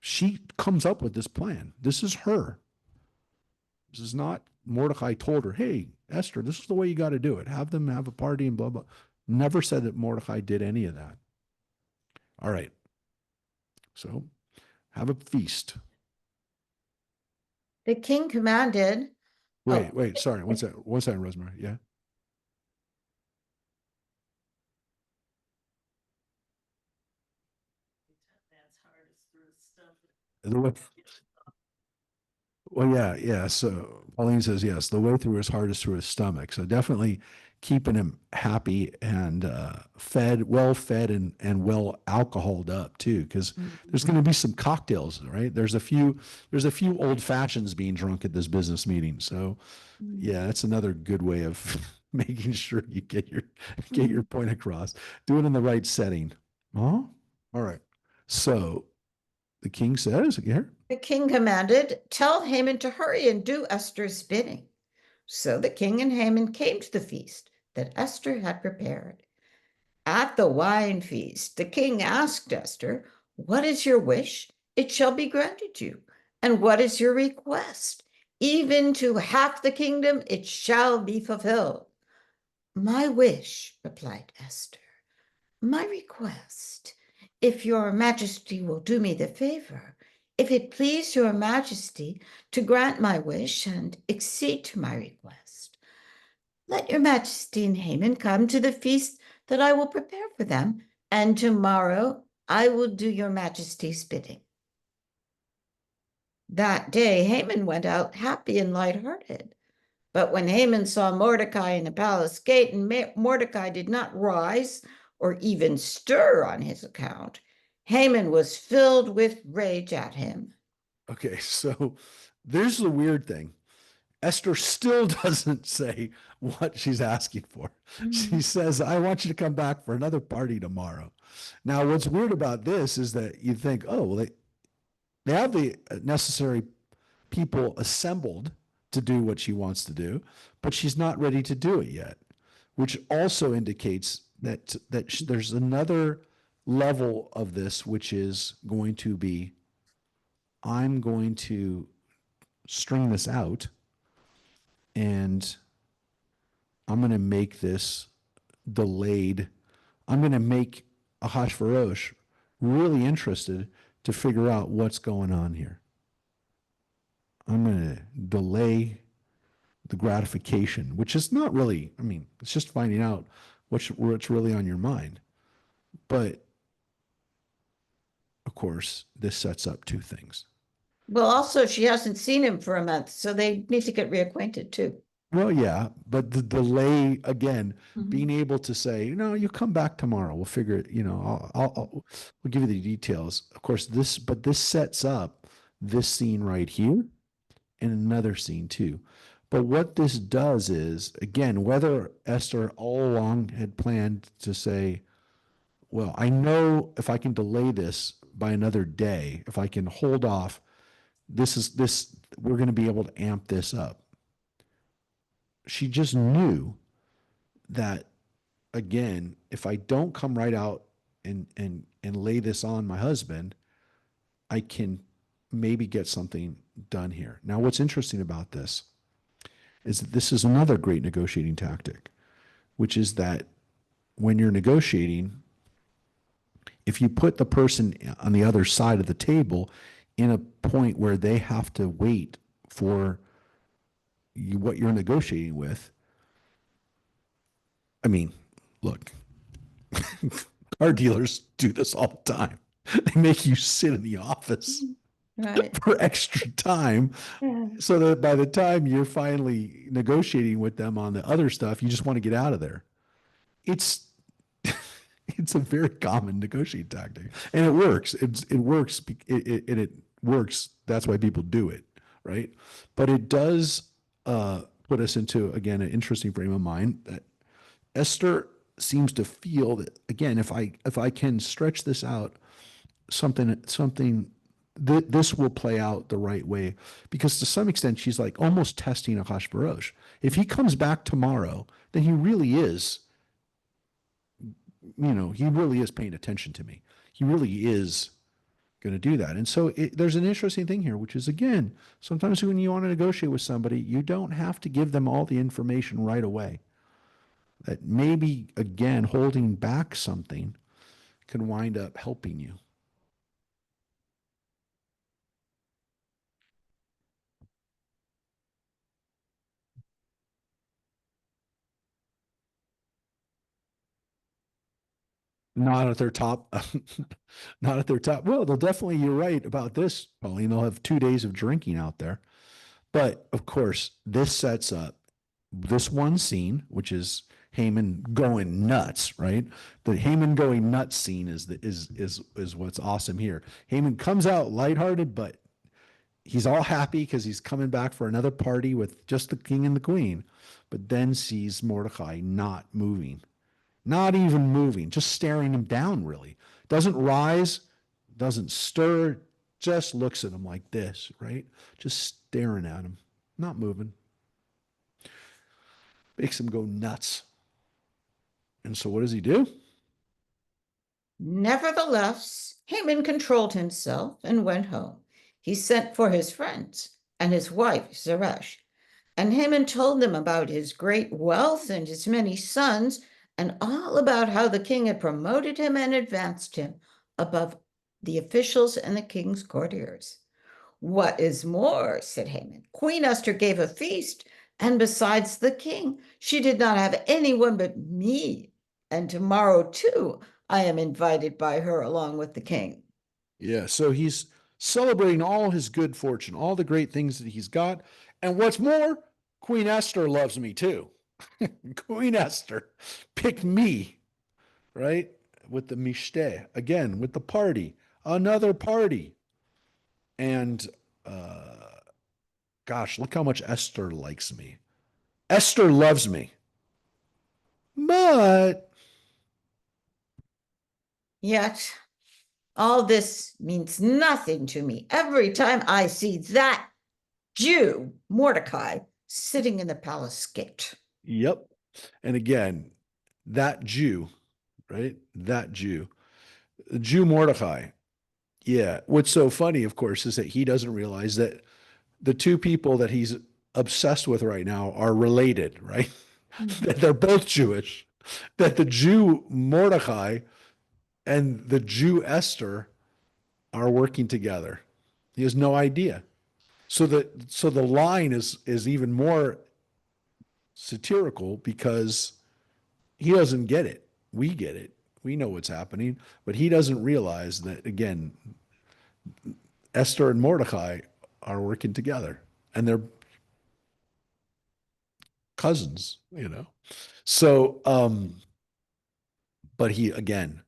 She comes up with this plan. This is her. This is not Mordecai told her, hey, Esther, this is the way you got to do it. Have them have a party and blah, blah. Never said that Mordecai did any of that. All right. So have a feast. The king commanded. Wait, sorry. One second, Rosemary. Yeah. That's hardest through stuff. The way, well, yeah. So Pauline says, yes, the way through his heart is through his stomach. So definitely keeping him happy and well fed and well alcoholed up too, because there's going to be some cocktails, right? There's a few old fashions being drunk at this business meeting. So yeah, that's another good way of making sure you get your point across. Do it in the right setting. Huh? All right. So the king says, here. The king commanded, tell Haman to hurry and do Esther's bidding. So the king and Haman came to the feast that Esther had prepared. At the wine feast, the king asked Esther, what is your wish? It shall be granted you. And what is your request? Even to half the kingdom, it shall be fulfilled. My wish, replied Esther, my request, if your majesty will do me the favor, if it please your majesty to grant my wish and accede to my request, let your majesty and Haman come to the feast that I will prepare for them, and tomorrow I will do your majesty's bidding. That day Haman went out happy and lighthearted. But when Haman saw Mordecai in the palace gate, and Mordecai did not rise or even stir on his account, Haman was filled with rage at him. Okay, so there's the weird thing. Esther still doesn't say what she's asking for. She says, I want you to come back for another party tomorrow. Now, what's weird about this is that you think, oh, well, they have the necessary people assembled to do what she wants to do, but she's not ready to do it yet, which also indicates that there's another level of this, which is going to be, I'm going to string this out and I'm going to make this delayed. I'm going to make Ahasuerus really interested to figure out what's going on here. I'm going to delay the gratification, which is not really, I mean, it's just finding out what's really on your mind. But of course, this sets up two things. Well, also, she hasn't seen him for a month, so they need to get reacquainted too. Well, yeah, but the delay again, being able to say, no, you come back tomorrow. We'll figure it. We'll give you the details. Of course, this sets up this scene right here, and another scene too. But what this does is, again, whether Esther all along had planned to say, well, I know if I can delay this by another day, if I can hold off, we're going to be able to amp this up. She just knew that, again, if I don't come right out and lay this on my husband, I can maybe get something done here. Now, what's interesting about this is that this is another great negotiating tactic, which is that when you're negotiating, if you put the person on the other side of the table in a point where they have to wait for what you're negotiating with, I mean, look, car dealers do this all the time. They make you sit in the office for extra time so that by the time you're finally negotiating with them on the other stuff, you just want to get out of there. It's a very common negotiating tactic, and it works. It works. It works. That's why people do it, right? But it does put us into, again, an interesting frame of mind that Esther seems to feel that, again, if I can stretch this out, this will play out the right way, because to some extent she's like almost testing Ahasuerus. If he comes back tomorrow, then he really is, he really is paying attention to me. He really is going to do that. And so there's an interesting thing here, which is, again, sometimes when you want to negotiate with somebody, you don't have to give them all the information right away. That maybe, again, holding back something can wind up helping you. Not at their top. Not at their top. Well, they'll definitely, you're right about this, Pauline. They'll have 2 days of drinking out there. But of course, this sets up this one scene, which is Haman going nuts, right? The Haman going nuts scene is what's awesome here. Haman comes out lighthearted, but he's all happy because he's coming back for another party with just the king and the queen, but then sees Mordecai not moving. Not even moving, just staring him down, really. Doesn't rise, doesn't stir, just looks at him like this, right? Just staring at him, not moving. Makes him go nuts. And so what does he do? Nevertheless, Haman controlled himself and went home. He sent for his friends and his wife Zeresh, and Haman told them about his great wealth and his many sons, and all about how the king had promoted him and advanced him above the officials and the king's courtiers. What is more, said Haman, Queen Esther gave a feast, and besides the king, she did not have anyone but me. And tomorrow, too, I am invited by her along with the king. Yeah, so he's celebrating all his good fortune, all the great things that he's got. And what's more, Queen Esther loves me too. Queen Esther picked me, right? With the mishteh, again, with the party, another party. And gosh, look how much Esther likes me. Esther loves me. But Yet, all this means nothing to me. Every time I see that Jew, Mordecai, sitting in the palace gate. yep. And again, that Jew, right? That Jew, the Jew Mordecai. Yeah. What's so funny, of course, is that he doesn't realize that the two people that he's obsessed with right now are related, right? That they're both Jewish, that the Jew Mordecai and the Jew Esther are working together. He has no idea. So the line is even more satirical because he doesn't get it. We get it. We know what's happening, but he doesn't realize that, again, Esther and Mordecai are working together and they're cousins, So, but he, again,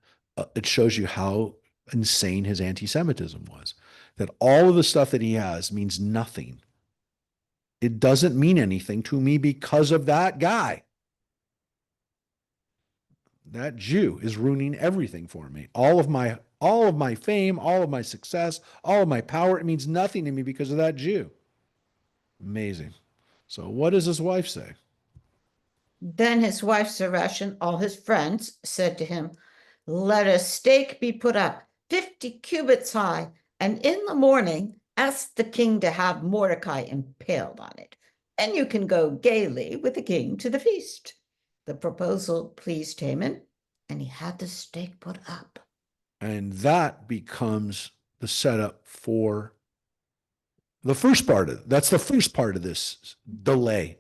it shows you how insane his anti-Semitism was, that all of the stuff that he has means nothing. It doesn't mean anything to me because of that guy. That Jew is ruining everything for me. All of my fame, all of my success, all of my power, it means nothing to me because of that Jew. Amazing. So what does his wife say? Then his wife Zeresh and all his friends said to him, let a stake be put up 50 cubits high, and in the morning ask the king to have Mordecai impaled on it, and you can go gaily with the king to the feast. The proposal pleased Haman, and he had the stake put up. And that becomes the setup for the first part of that's the first part of this delay,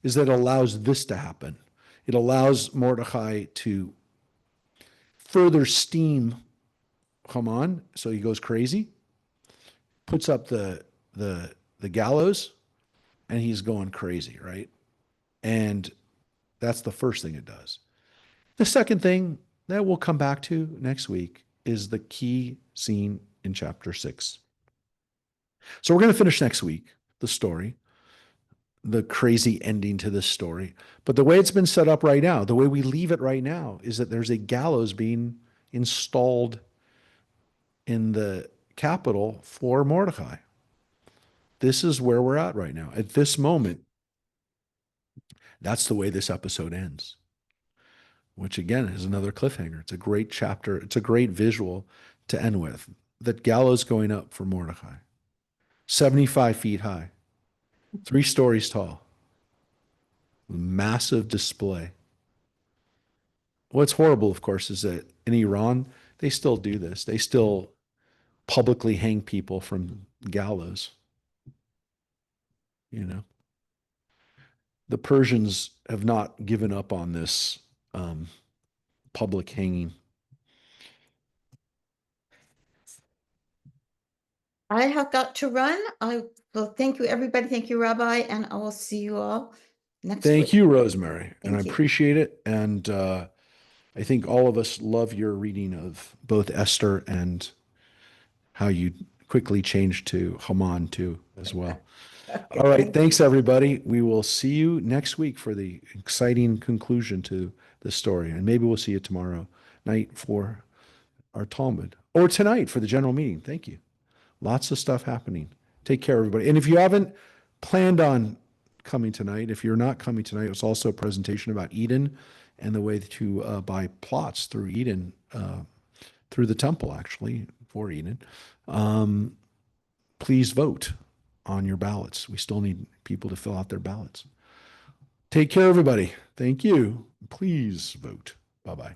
is that it allows this to happen. It allows Mordecai to further steam Haman, so he goes crazy, puts up the gallows, and he's going crazy, right? And that's the first thing it does. The second thing that we'll come back to next week is the key scene in chapter 6. So we're going to finish next week the story. the crazy ending to this story. But the way it's been set up right now, the way we leave it right now, is that there's a gallows being installed in the capital for Mordecai. This is where we're at right now. At this moment, that's the way this episode ends, which again is another cliffhanger. It's a great chapter. It's a great visual to end with. That gallows going up for Mordecai, 75 feet high, 3 stories tall, massive display. What's horrible, of course, is that in Iran, they still do this. They still publicly hang people from gallows. You know, the Persians have not given up on this public hanging. I have got to run. I will thank you, everybody. Thank you, Rabbi, and I will see you all next week. Thank you, Rosemary, and I Thank you. appreciate it. And I think all of us love your reading of both Esther and how you quickly changed to Haman too, as well. Okay, All right, thank you. thanks everybody. We will see you next week for the exciting conclusion to the story, and maybe we'll see you tomorrow night for our Talmud, or tonight for the general meeting. Thank you. Lots of stuff happening. Take care, everybody. And if you haven't planned on coming tonight, if you're not coming tonight, it's also a presentation about Eden and the way to buy plots through Eden, through the temple, actually, for Eden. Please vote on your ballots. We still need people to fill out their ballots. Take care, everybody. Thank you. Please vote. Bye-bye.